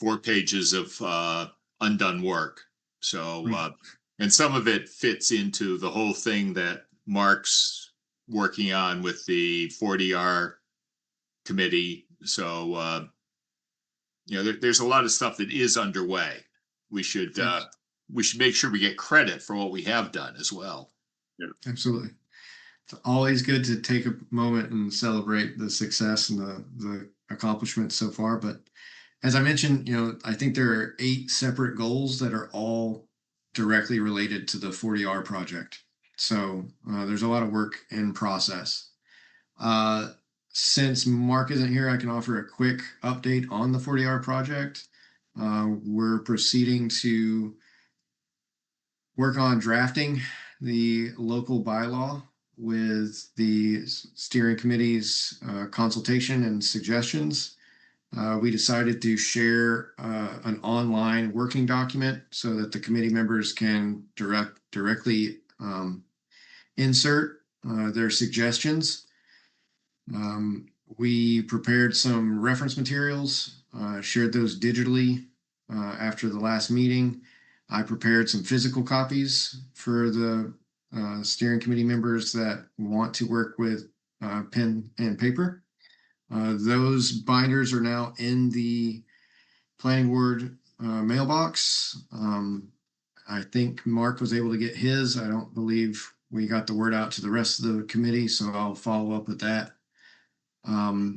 4 pages of undone work. So, and some of it fits into the whole thing that Mark's working on with the 40R committee. So, there's a lot of stuff that is underway. We should make sure we get credit for what we have done as well. Yeah, absolutely. It's always good to take a moment and celebrate the success and the accomplishments so far. But as I mentioned, I think there are 8 separate goals that are all directly related to the 40R project. So there's a lot of work in process. Since Mark isn't here, I can offer a quick update on the 40R project. We're proceeding to work on drafting the local bylaw with the steering committee's consultation and suggestions. We decided to share an online working document so that the committee members can directly insert their suggestions. We prepared some reference materials, shared those digitally after the last meeting. I prepared some physical copies for the steering committee members that want to work with pen and paper. Those binders are now in the planning board mailbox. I think Mark was able to get his. I don't believe we got the word out to the rest of the committee, so I'll follow up with that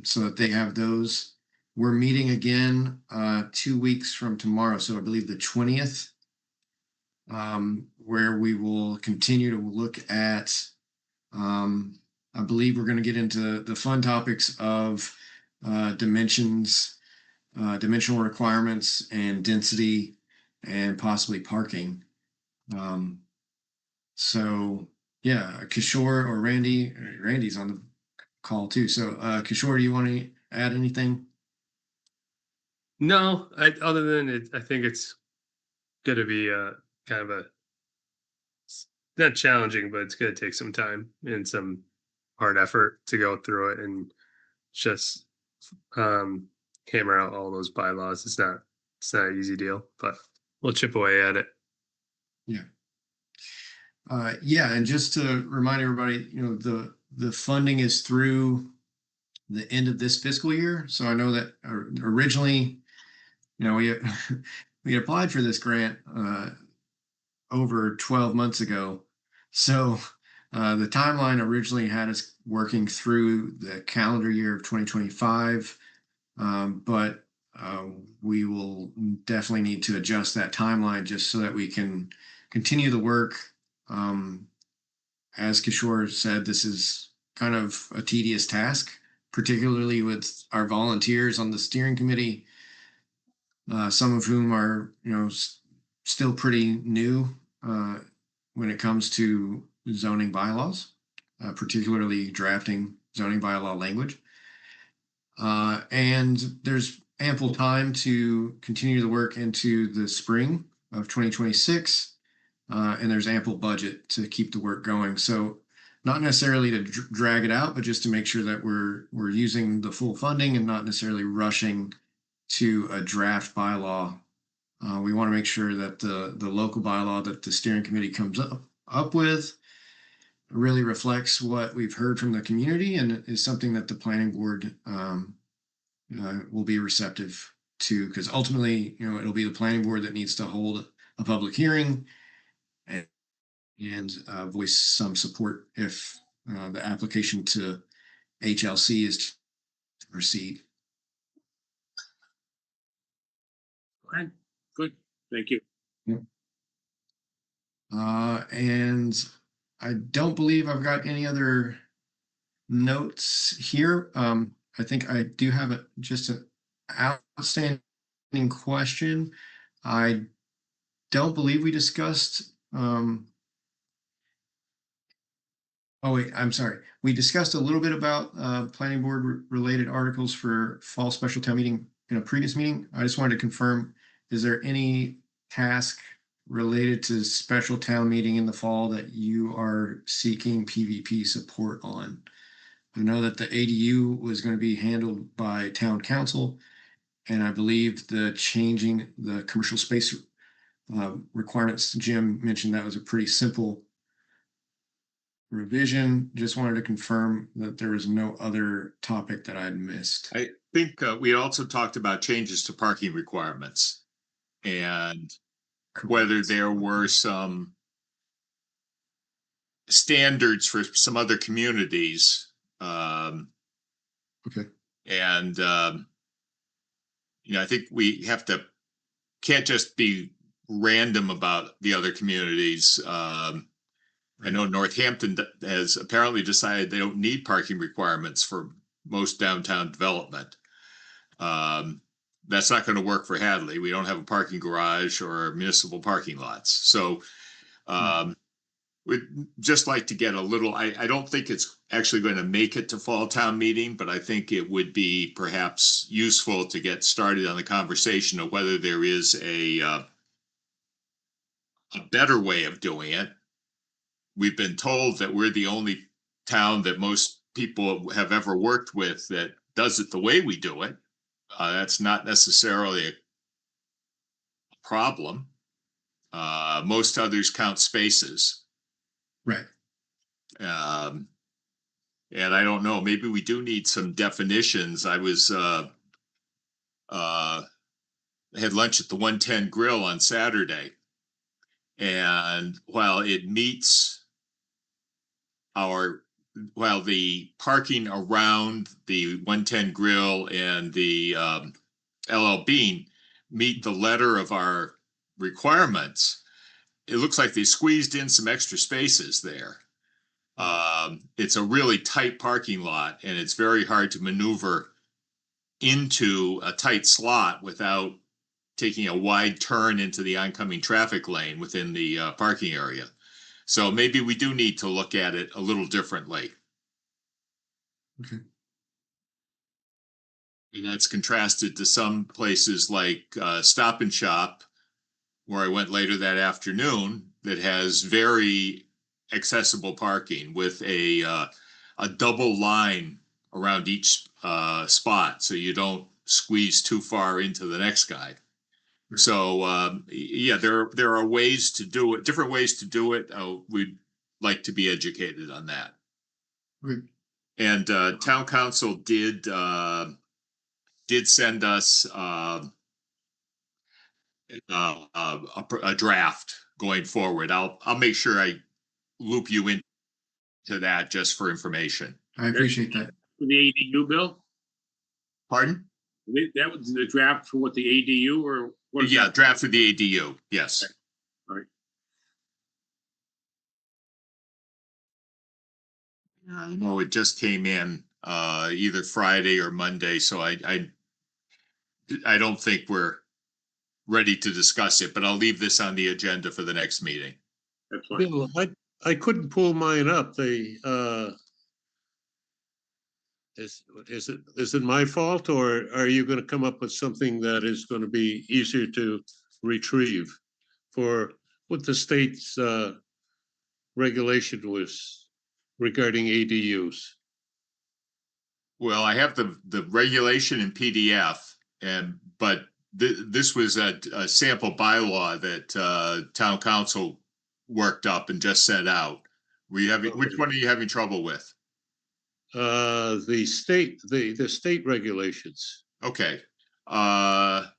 so that they have those. We're meeting again 2 weeks from tomorrow, so I believe the 20th, where we will continue to look at I believe we're going to get into the fun topics of dimensions, dimensional requirements, and density, and possibly parking. So yeah, Kishore or Randy's on the call too. So Kishore, do you want to add anything? No, other than it, I think it's going to be kind of not challenging, but it's going to take some time and some hard effort to go through it and just hammer out all those bylaws. It's not an easy deal, but we'll chip away at it. Yeah. Yeah, and just to remind everybody, the funding is through the end of this fiscal year. So I know that originally, we applied for this grant over 12 months ago. So the timeline originally had us working through the calendar year of 2025, but we will definitely need to adjust that timeline just so that we can continue the work. As Kishore said, this is kind of a tedious task, particularly with our volunteers on the steering committee, some of whom are, still pretty new when it comes to zoning bylaws, particularly drafting zoning bylaw language. And there's ample time to continue the work into the spring of 2026. And there's ample budget to keep the work going. So not necessarily to drag it out, but just to make sure that we're using the full funding and not necessarily rushing to a draft bylaw. We want to make sure that the local bylaw that the steering committee comes up with really reflects what we've heard from the community and is something that the planning board will be receptive to, because ultimately, it'll be the planning board that needs to hold a public hearing and voice some support if the application to HLC is to proceed. Okay, good. Thank you. And I don't believe I've got any other notes here. I think I do have just an outstanding question. I don't believe we discussed. Oh wait, I'm sorry. We discussed a little bit about planning board related articles for fall special town meeting in a previous meeting. I just wanted to confirm, is there any task related to special town meeting in the fall that you are seeking PVP support on? I know that the ADU was going to be handled by town council, and I believe the changing the commercial space requirements, Jim mentioned that was a pretty simple revision. Just wanted to confirm that there was no other topic that I'd missed. I think we also talked about changes to parking requirements and whether there were some standards for some other communities. Okay. And, I think we can't just be random about the other communities. I know Northampton has apparently decided they don't need parking requirements for most downtown development. That's not going to work for Hadley. We don't have a parking garage or municipal parking lots. So we'd just like to get a little, I don't think it's actually going to make it to fall town meeting, but I think it would be perhaps useful to get started on the conversation of whether there is a better way of doing it. We've been told that we're the only town that most people have ever worked with that does it the way we do it. That's not necessarily a problem. Most others count spaces. Right. And I don't know, maybe we do need some definitions. I was had lunch at the 110 Grill on Saturday. And while it meets the parking around the 110 Grill and the LL Bean meet the letter of our requirements, it looks like they squeezed in some extra spaces there. It's a really tight parking lot, and it's very hard to maneuver into a tight slot without taking a wide turn into the oncoming traffic lane within the parking area. So maybe we do need to look at it a little differently. Okay. And that's contrasted to some places like Stop and Shop, where I went later that afternoon, that has very accessible parking with a double line around each spot, so you don't squeeze too far into the next guy. So yeah, there are ways to do it, different ways to do it. We'd like to be educated on that. Okay. And town council did send us a draft going forward. I'll make sure I loop you into that just for information. I appreciate that. For the ADU bill, Pardon? that was the draft for what, the ADU or? what is Yeah, that? draft for the ADU, yes. All right. I know it just came in either Friday or Monday, so I don't think we're ready to discuss it, but I'll leave this on the agenda for the next meeting. That's fine. Bill, I couldn't pull mine up. Is it my fault, or are you gonna come up with something that is gonna be easier to retrieve for what the state's regulation was regarding ADUs? Well, I have the regulation in PDF, but this was a sample bylaw that town council worked up and just sent out. Which one are you having trouble with? The state regulations. Okay. I'll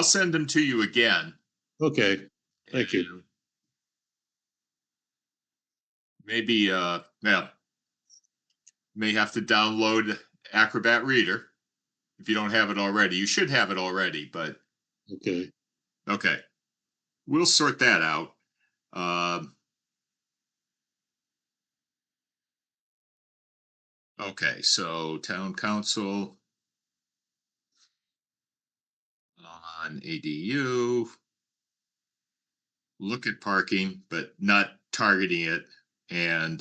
send them to you again. Okay, thank you. Maybe, yeah, may have to download Acrobat Reader if you don't have it already. You should have it already, but Okay, we'll sort that out. Okay, so town council on ADU. Look at parking, but not targeting it, and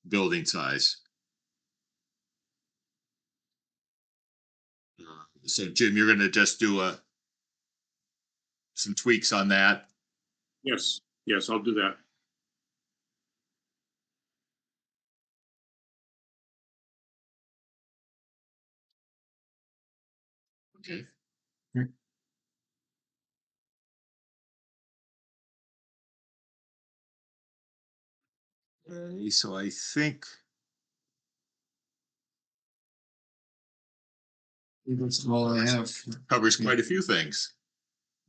building size. So Jim, you're gonna just do some tweaks on that. Yes, I'll do that. Okay. Okay, so I think That's all I have. covers quite a few things.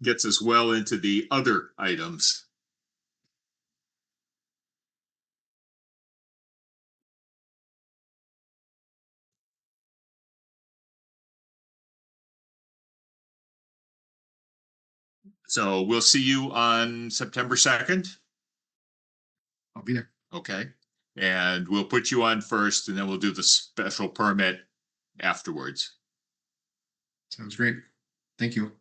Gets us well into the other items. So we'll see you on September 2nd. I'll be there. Okay. And we'll put you on first, and then we'll do the special permit afterwards. Sounds great. Thank you.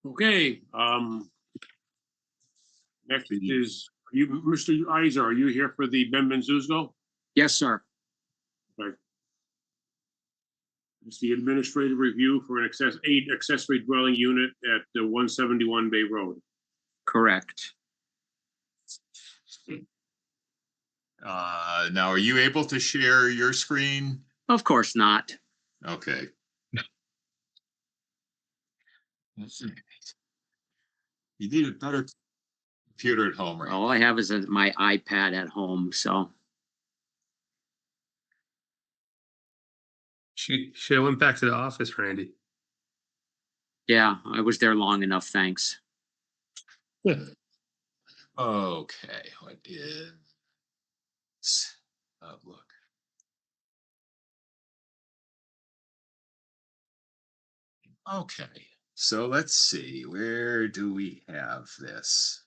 Okay, next is you, Mr. Iser, are you here for the Ben Benzuzgo? Yes, sir. It's the administrative review for an accessory dwelling unit at the 171 Bay Road. Correct. Now, are you able to share your screen? Of course not. Okay. You need a better computer at home, right? All I have is my iPad at home, so. She should have went back to the office, Randy. Yeah, I was there long enough, thanks. Okay, what is Outlook? Okay, so let's see, where do we have this?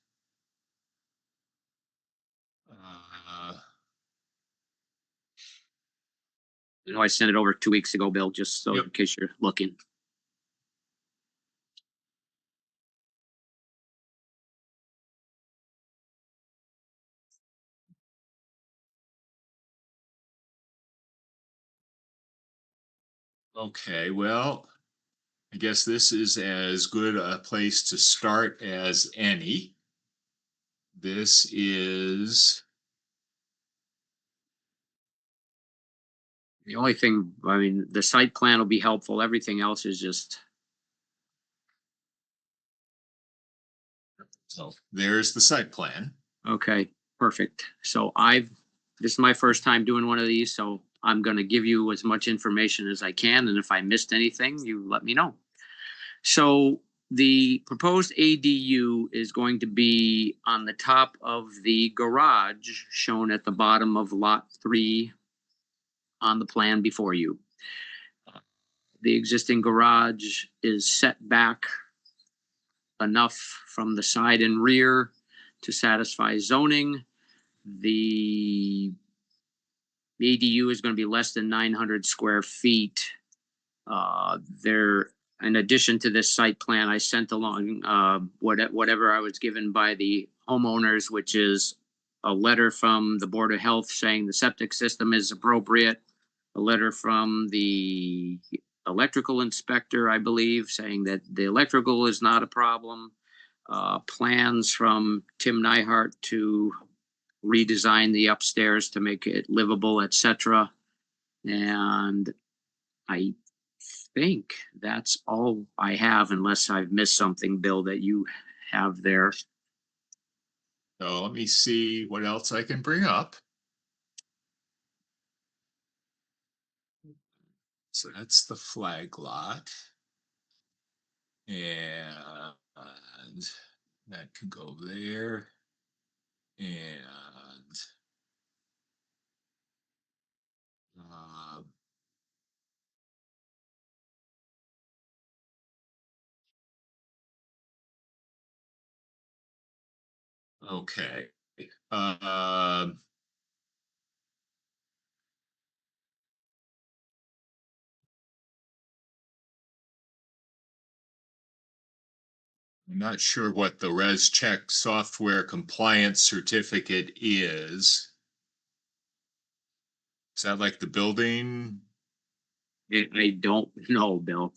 You know, I sent it over 2 weeks ago, Bill, just so Yep. in case you're looking. Okay, well, I guess this is as good a place to start as any. This is, The only thing, I mean, the site plan will be helpful. Everything else is just So there's the site plan. Okay, perfect. So this is my first time doing one of these, so I'm gonna give you as much information as I can, and if I missed anything, you let me know. So the proposed ADU is going to be on the top of the garage shown at the bottom of lot 3 on the plan before you. The existing garage is set back enough from the side and rear to satisfy zoning. The ADU is going to be less than 900 square feet. In addition to this site plan, I sent along whatever I was given by the homeowners, which is a letter from the Board of Health saying the septic system is appropriate, a letter from the electrical inspector, I believe, saying that the electrical is not a problem, plans from Tim Nyhart to redesign the upstairs to make it livable, etc. And I think that's all I have, unless I've missed something, Bill, that you have there. So let me see what else I can bring up. So that's the flag lot. And that can go there. And okay. I'm not sure what the ResCheck software compliance certificate is. Is that like the building? I don't know, Bill.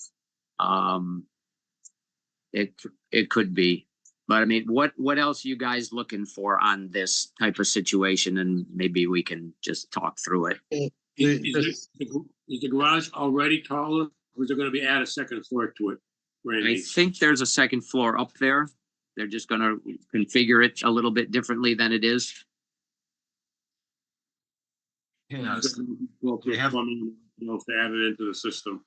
It could be, but I mean, what else are you guys looking for on this type of situation? And maybe we can just talk through it. Is the garage already taller, or is it gonna be add a second floor to it? I Randy? think there's a second floor up there. They're just gonna configure it a little bit differently than it is. Yeah. Well, They have- plumbing, to add it into the system.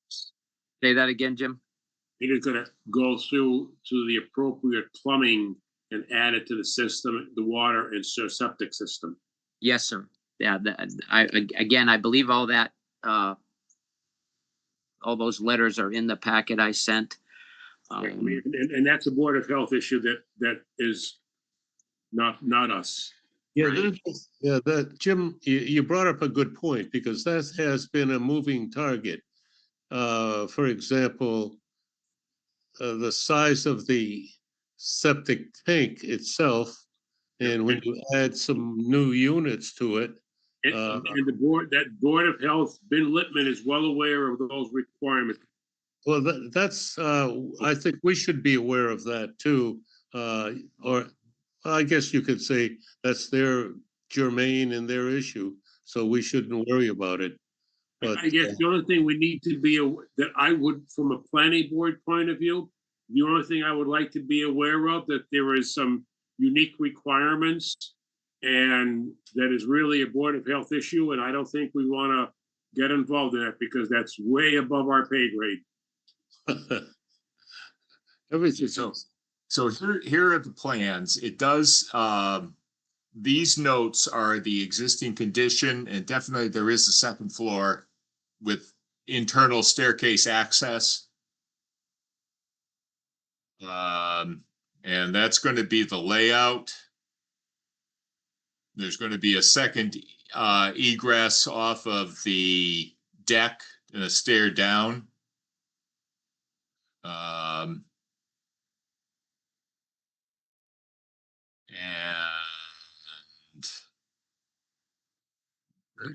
Say that again, Jim? It is gonna go through to the appropriate plumbing and add it to the system, the water and septic system. Yes, sir. Yeah, I believe all that, all those letters are in the packet I sent. I mean, and that's a Board of Health issue that is not us. Yeah, Right. that Jim, you brought up a good point, because that has been a moving target. For example, the size of the septic tank itself, and when you add some new units to it. And the Board of Health, Ben Littman is well aware of those requirements. Well, that's, I think we should be aware of that too. Or I guess you could say that's their germane and their issue, so we shouldn't worry about it. But I guess the only thing we need to be, that I would, from a planning board point of view, the only thing I would like to be aware of, that there is some unique requirements, and that is really a Board of Health issue, and I don't think we want to get involved in that, because that's way above our pay grade. everything. So here are the plans. It does, these notes are the existing condition, and definitely there is a second floor with internal staircase access. And that's going to be the layout. There's going to be a second egress off of the deck and a stair down. And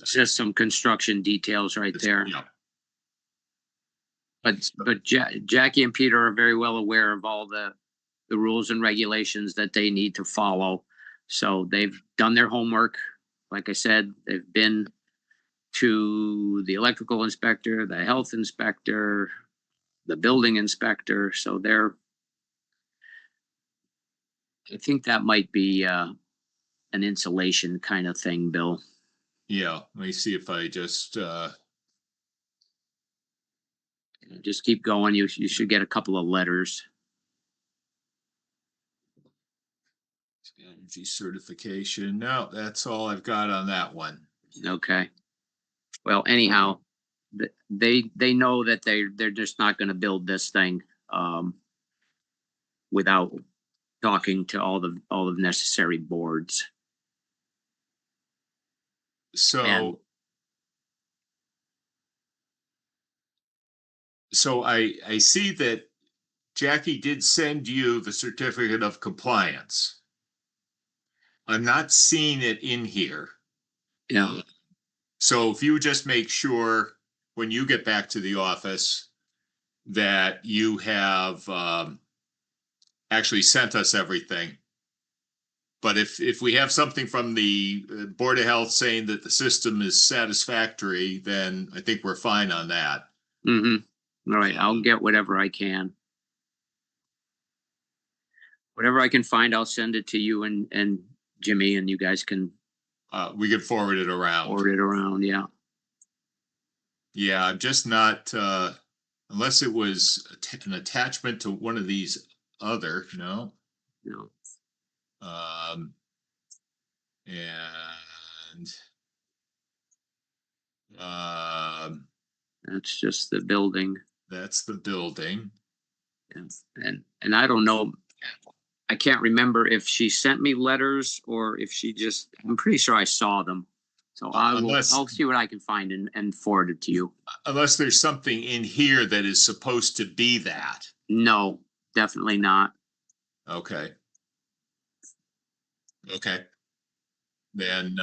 Just some construction details right there. Yeah. But Jackie and Peter are very well aware of all the rules and regulations that they need to follow. So they've done their homework. Like I said, they've been to the electrical inspector, the health inspector, the building inspector. So I think that might be an insulation kind of thing, Bill. Yeah, let me see if I just, Just keep going. You should get a couple of letters. energy certification. No, that's all I've got on that one. Okay. Well, anyhow, they know that they're just not going to build this thing without talking to all the necessary boards. So, And- so I see that Jackie did send you the certificate of compliance. I'm not seeing it in here. Yeah. So if you just make sure when you get back to the office that you have actually sent us everything. But if we have something from the Board of Health saying that the system is satisfactory, then I think we're fine on that. Mm-hmm. All right. I'll get whatever I can. Whatever I can find, I'll send it to you and Jimmy, and you guys can We can forward it around. forward it around. Yeah. Yeah, I'm just not, unless it was an attachment to one of these other, no. No. And That's just the building. that's the building. And I don't know. I can't remember if she sent me letters or if she just. I'm pretty sure I saw them. So I'll see what I can find and forward it to you. Unless there's something in here that is supposed to be that. No, definitely not. Okay. Okay. Then,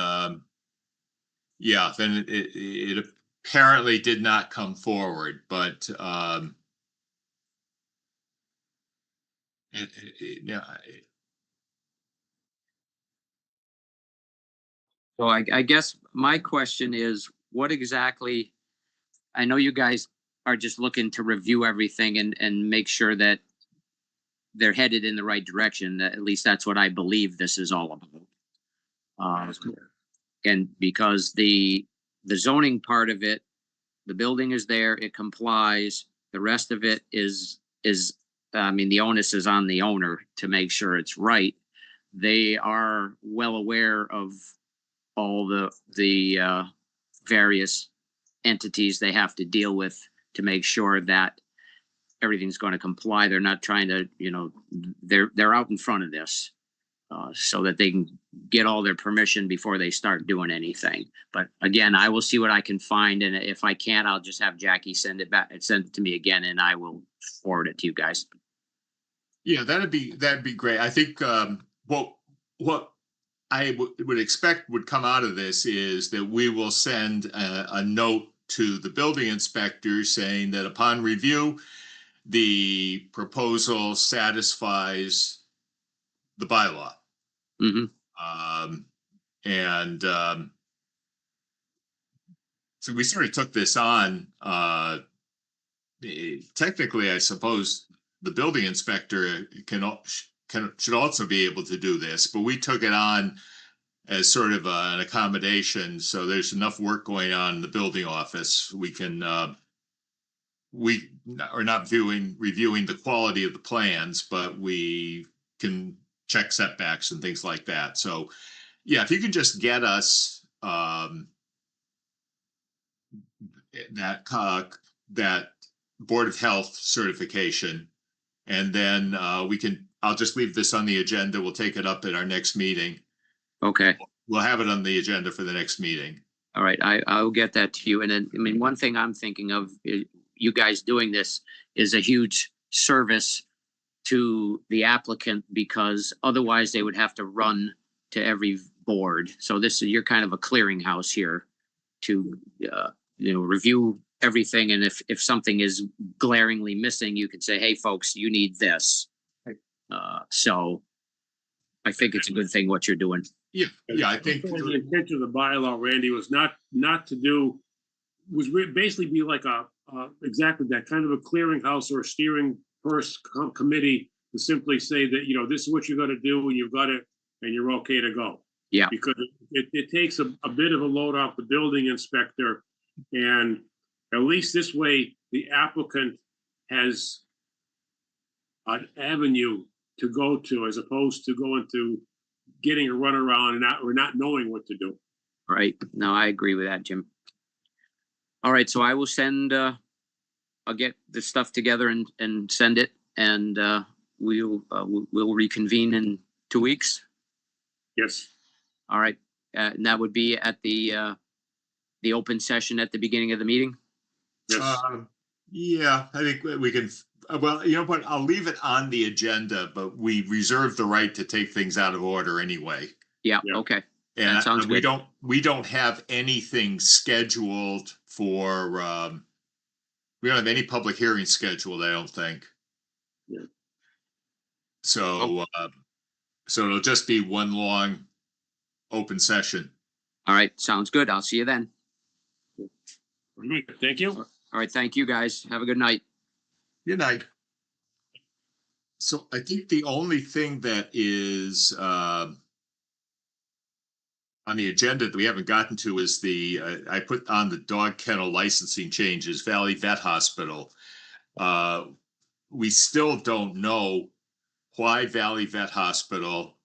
yeah, then it apparently did not come forward, but, yeah. So I guess my question is, what exactly? I know you guys are just looking to review everything and make sure that they're headed in the right direction. At least that's what I believe this is all about. And because the zoning part of it, the building is there, it complies. The rest of it is I mean, the onus is on the owner to make sure it's right. They are well aware of all the various entities they have to deal with to make sure that everything's going to comply. They're not trying to, they're out in front of this so that they can get all their permission before they start doing anything. But again, I will see what I can find, and if I can't, I'll just have Jackie send it to me again, and I will forward it to you guys. Yeah, that'd be great. I think what I would expect would come out of this is that we will send a note to the building inspector saying that upon review, the proposal satisfies the bylaw. Mm-hmm. So we sort of took this on. Technically, I suppose the building inspector should also be able to do this, but we took it on as sort of an accommodation. So there's enough work going on in the building office. We are not reviewing the quality of the plans, but we can check setbacks and things like that. So yeah, if you can just get us that Board of Health certification, and then I'll just leave this on the agenda. We'll take it up at our next meeting. Okay. We'll have it on the agenda for the next meeting. All right. I'll get that to you. And then, I mean, one thing I'm thinking of, you guys doing this is a huge service to the applicant, because otherwise they would have to run to every board. So you're kind of a clearinghouse here to, review everything. And if something is glaringly missing, you can say, hey, folks, you need this. So I think it's a good thing what you're doing. Yeah, I think the intention of the bylaw, Randy, was not to do, basically be like exactly that kind of a clearinghouse or a steering committee to simply say that, this is what you're gonna do, and you've got it, and you're okay to go. Yeah. Because it takes a bit of a load off the building inspector, and at least this way, the applicant has an avenue to go to, as opposed to going to getting a runaround or not knowing what to do. Right. No, I agree with that, Jim. All right, so I will send, I'll get the stuff together and send it, and we'll reconvene in 2 weeks. Yes. All right, and that would be at the open session at the beginning of the meeting. Yes. Yeah, I think we can, well, you know what, I'll leave it on the agenda, but we reserve the right to take things out of order anyway. Yeah, Yeah. okay. And That sounds we good. don't have anything scheduled for, we don't have any public hearings scheduled, I don't think. Yeah. So, so it'll just be one long open session. All right, sounds good. I'll see you then. Thank you. All right, thank you, guys. Have a good night. Good night. So I think the only thing that is on the agenda that we haven't gotten to is I put on the dog kennel licensing changes, Valley Vet Hospital. We still don't know why Valley Vet Hospital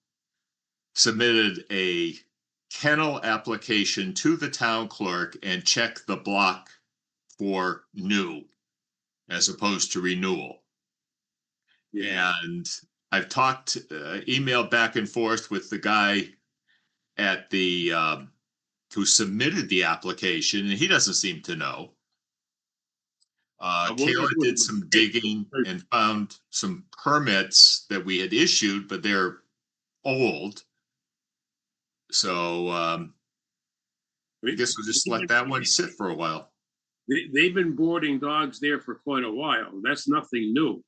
submitted a kennel application to the town clerk and checked the block for new as opposed to renewal. And I've talked, emailed back and forth with the guy at the, who submitted the application, and he doesn't seem to know. Kayla did some digging and found some permits that we had issued, but they're old. So, I guess we'll just let that one sit for a while. They've been boarding dogs there for quite a while. That's nothing new.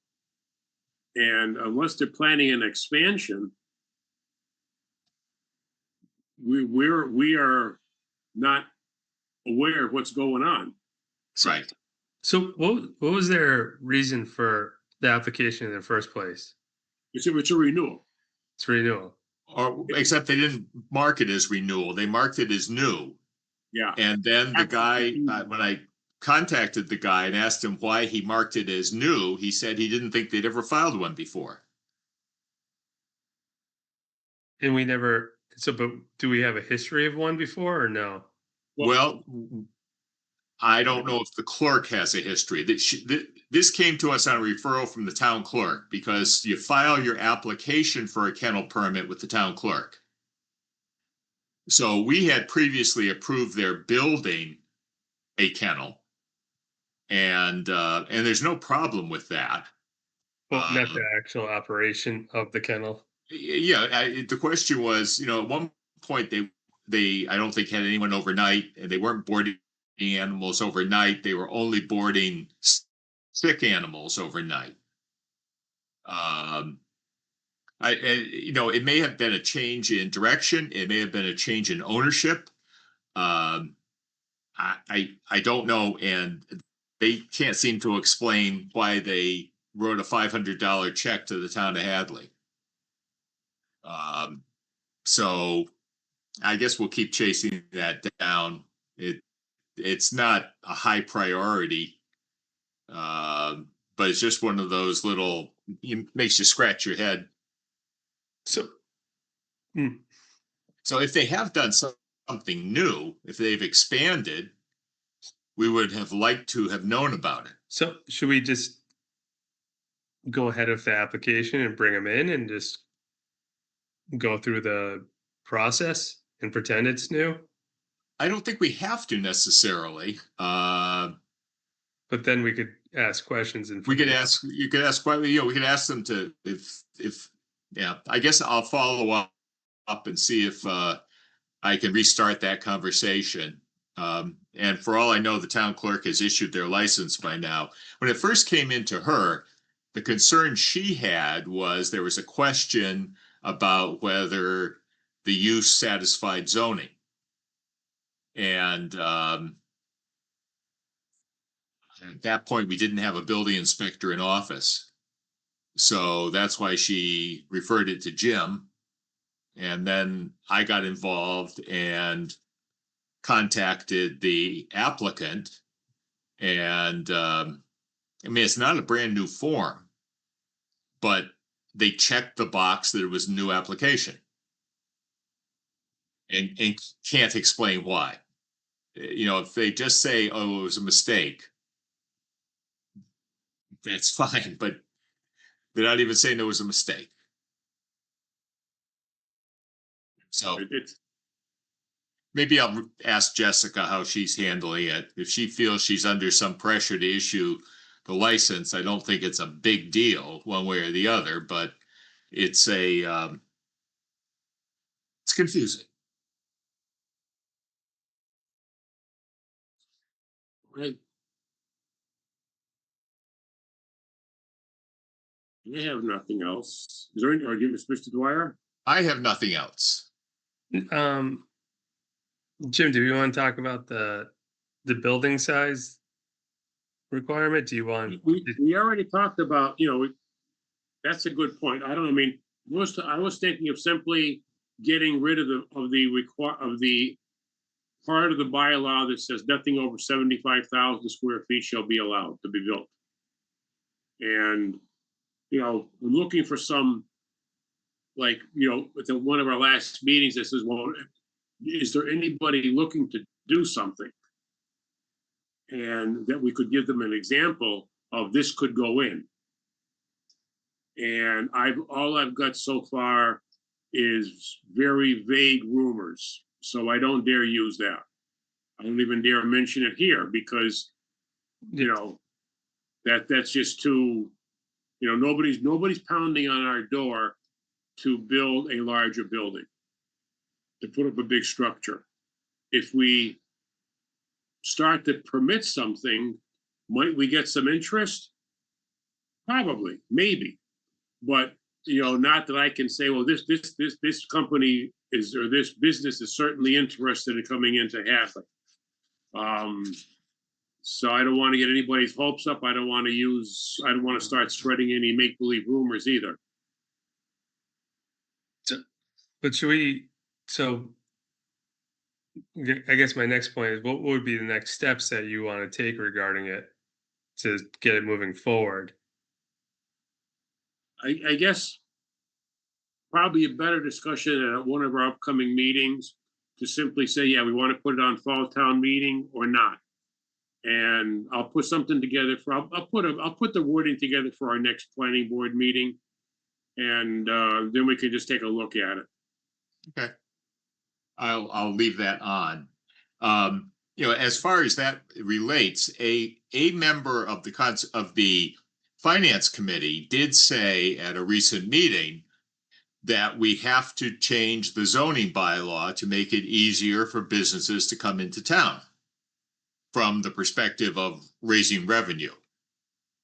And unless they're planning an expansion, we are not aware of what's going on. Right. So what was their reason for the application in the first place? It's a renewal. It's renewal. Or except they didn't mark it as renewal. They marked it as new. Yeah. And then the guy, when I contacted the guy and asked him why he marked it as new, he said he didn't think they'd ever filed one before. And we never, so, but do we have a history of one before or no? Well, I don't know if the clerk has a history. This came to us on a referral from the town clerk because you file your application for a kennel permit with the town clerk. So we had previously approved their building a kennel. And there's no problem with that. Well, not the actual operation of the kennel. Yeah, the question was, at one point they I don't think had anyone overnight, and they weren't boarding animals overnight. They were only boarding sick animals overnight. It may have been a change in direction. It may have been a change in ownership. I don't know, and they can't seem to explain why they wrote a $500 check to the town of Hadley. So I guess we'll keep chasing that down. It's not a high priority, but it's just one of those little, makes you scratch your head. So if they have done something new, if they've expanded, we would have liked to have known about it. So should we just go ahead with the application and bring them in and just go through the process and pretend it's new? I don't think we have to necessarily. But then we could ask questions and you could ask them to, I guess I'll follow up and see if I can restart that conversation. And for all I know, the town clerk has issued their license by now. When it first came into her, the concern she had was there was a question about whether the use satisfied zoning. And at that point, we didn't have a building inspector in office. So that's why she referred it to Jim. And then I got involved and contacted the applicant. And I mean, it's not a brand new form, but they checked the box that it was a new application. And can't explain why. You know, if they just say, oh, it was a mistake, that's fine, but they're not even saying there was a mistake. So It's, maybe I'll ask Jessica how she's handling it. If she feels she's under some pressure to issue the license, I don't think it's a big deal one way or the other, but it's it's confusing. I have nothing else. Is there any, or Mr. Dwyer? I have nothing else. Jim, do you want to talk about the building size requirement? Do you want? We already talked about, you know, that's a good point. I don't know, I mean, I was thinking of simply getting rid of the part of the bylaw that says nothing over 75,000 square feet shall be allowed to be built. And, you know, we're looking for some, like, you know, at one of our last meetings that says, well, is there anybody looking to do something? And that we could give them an example of this could go in. And all I've got so far is very vague rumors. So I don't dare use that. I don't even dare mention it here because, you know, that's just too, you know, nobody's pounding on our door to build a larger building, to put up a big structure. If we start to permit something, might we get some interest? Probably, maybe. But, you know, not that I can say, well, this company is, or this business is certainly interested in coming into Hadley. So I don't want to get anybody's hopes up. I don't want to start spreading any make-believe rumors either. But should we, so I guess my next point is what would be the next steps that you want to take regarding it to get it moving forward? I guess probably a better discussion at one of our upcoming meetings to simply say, yeah, we want to put it on fall town meeting or not. And I'll put something together for, I'll put the wording together for our next planning board meeting. And then we can just take a look at it. Okay. I'll leave that on. You know, as far as that relates, a member of the finance committee did say at a recent meeting that we have to change the zoning bylaw to make it easier for businesses to come into town from the perspective of raising revenue.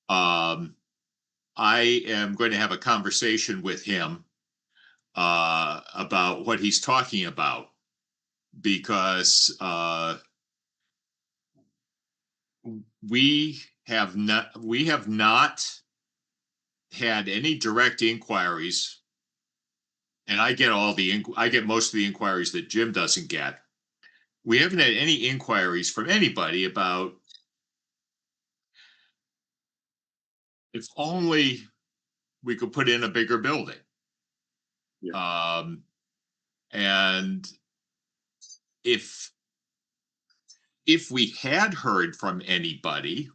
I am going to have a conversation with him about what he's talking about, because we have not had any direct inquiries, and I get most of the inquiries that Jim doesn't get. We haven't had any inquiries from anybody about if only we could put in a bigger building. Yeah. And if we had heard from anybody,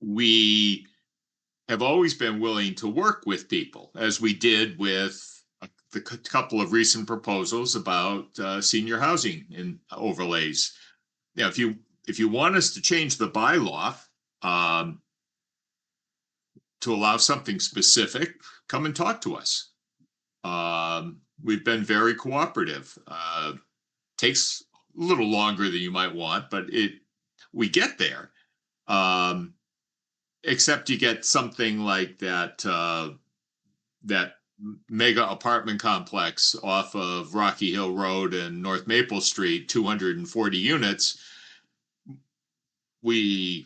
we have always been willing to work with people, as we did with the couple of recent proposals about senior housing and overlays. Now, if you want us to change the bylaw to allow something specific, come and talk to us. We've been very cooperative. Takes a little longer than you might want, but we get there. Except you get something like that mega apartment complex off of Rocky Hill Road and North Maple Street, 240 units. They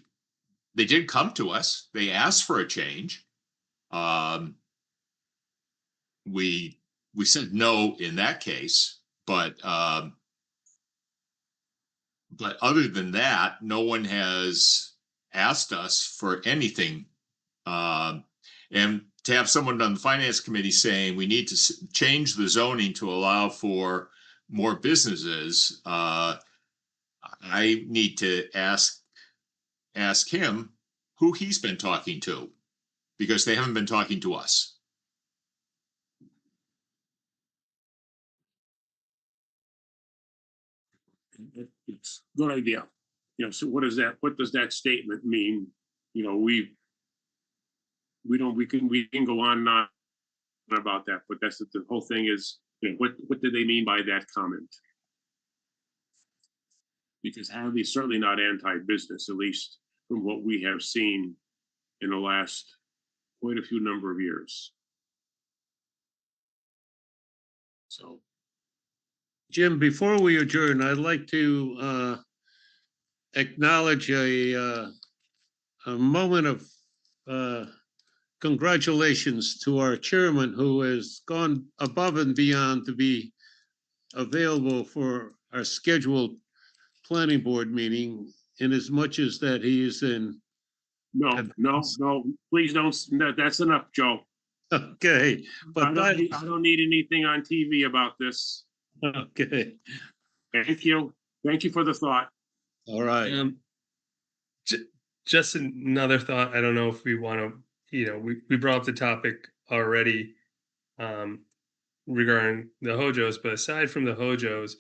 did come to us. They asked for a change. we said no in that case, but other than that, no one has asked us for anything. And to have someone on the finance committee saying we need to change the zoning to allow for more businesses, I need to ask him who he's been talking to, because they haven't been talking to us. It's a good idea. So what does that statement mean? We can go on and on about that, but that's the whole thing is, what did they mean by that comment? Because Hadley's certainly not anti-business, at least from what we have seen in the last quite a few number of years. So, Jim, before we adjourn, I'd like to acknowledge a moment of congratulations to our chairman, who has gone above and beyond to be available for our scheduled planning board meeting, in as much as that he is in. no, please don't. No, that's enough, Joe. Okay, but I don't need anything on TV about this. okay, Thank you for the thought. all right. Just another thought. I don't know if we want to, we brought up the topic already regarding the Hojos, but aside from the Hojos,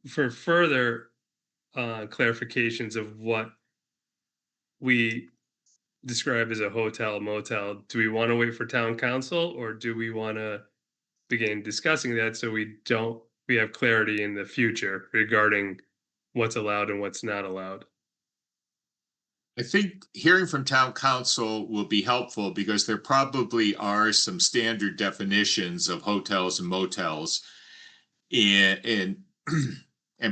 for further clarifications of what we describe as a hotel motel, do we want to wait for town council, or do we want to begin discussing that so we have clarity in the future regarding what's allowed and what's not allowed? I think hearing from town council will be helpful, because there probably are some standard definitions of hotels and motels and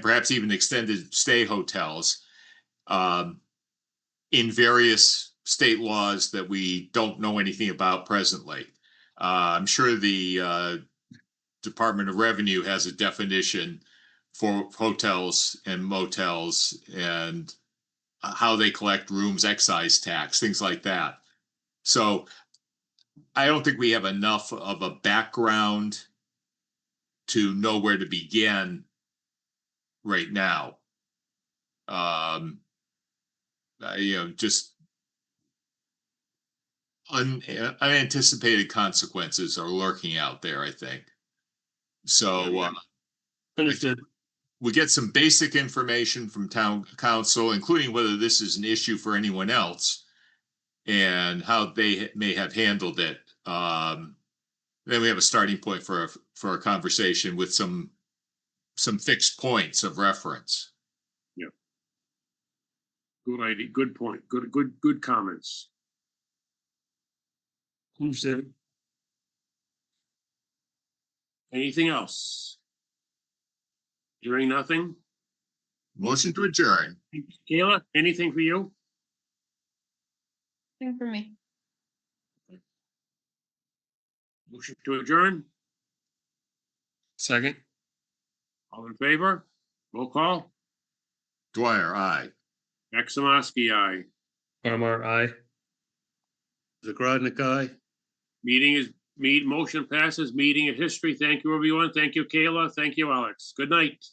perhaps even extended stay hotels in various state laws that we don't know anything about presently. I'm sure the Department of Revenue has a definition for hotels and motels and how they collect rooms, excise tax, things like that. So I don't think we have enough of a background to know where to begin right now. Just unanticipated consequences are lurking out there, I think. So Understood. we get some basic information from town council, including whether this is an issue for anyone else and how they may have handled it. Then we have a starting point for a conversation with some fixed points of reference. Yeah. Good idea. Good point. Good comments. Understood. Anything else? Hearing nothing? Motion to adjourn. Kayla, anything for you? Thing for me. Motion to adjourn? Second. All in favor? Roll call? Dwyer, aye. Maximowski, aye. Farmar, aye. Zagrodnik, aye. Motion passes. Meeting of history. Thank you, everyone. Thank you, Kayla. Thank you, Alex. Good night.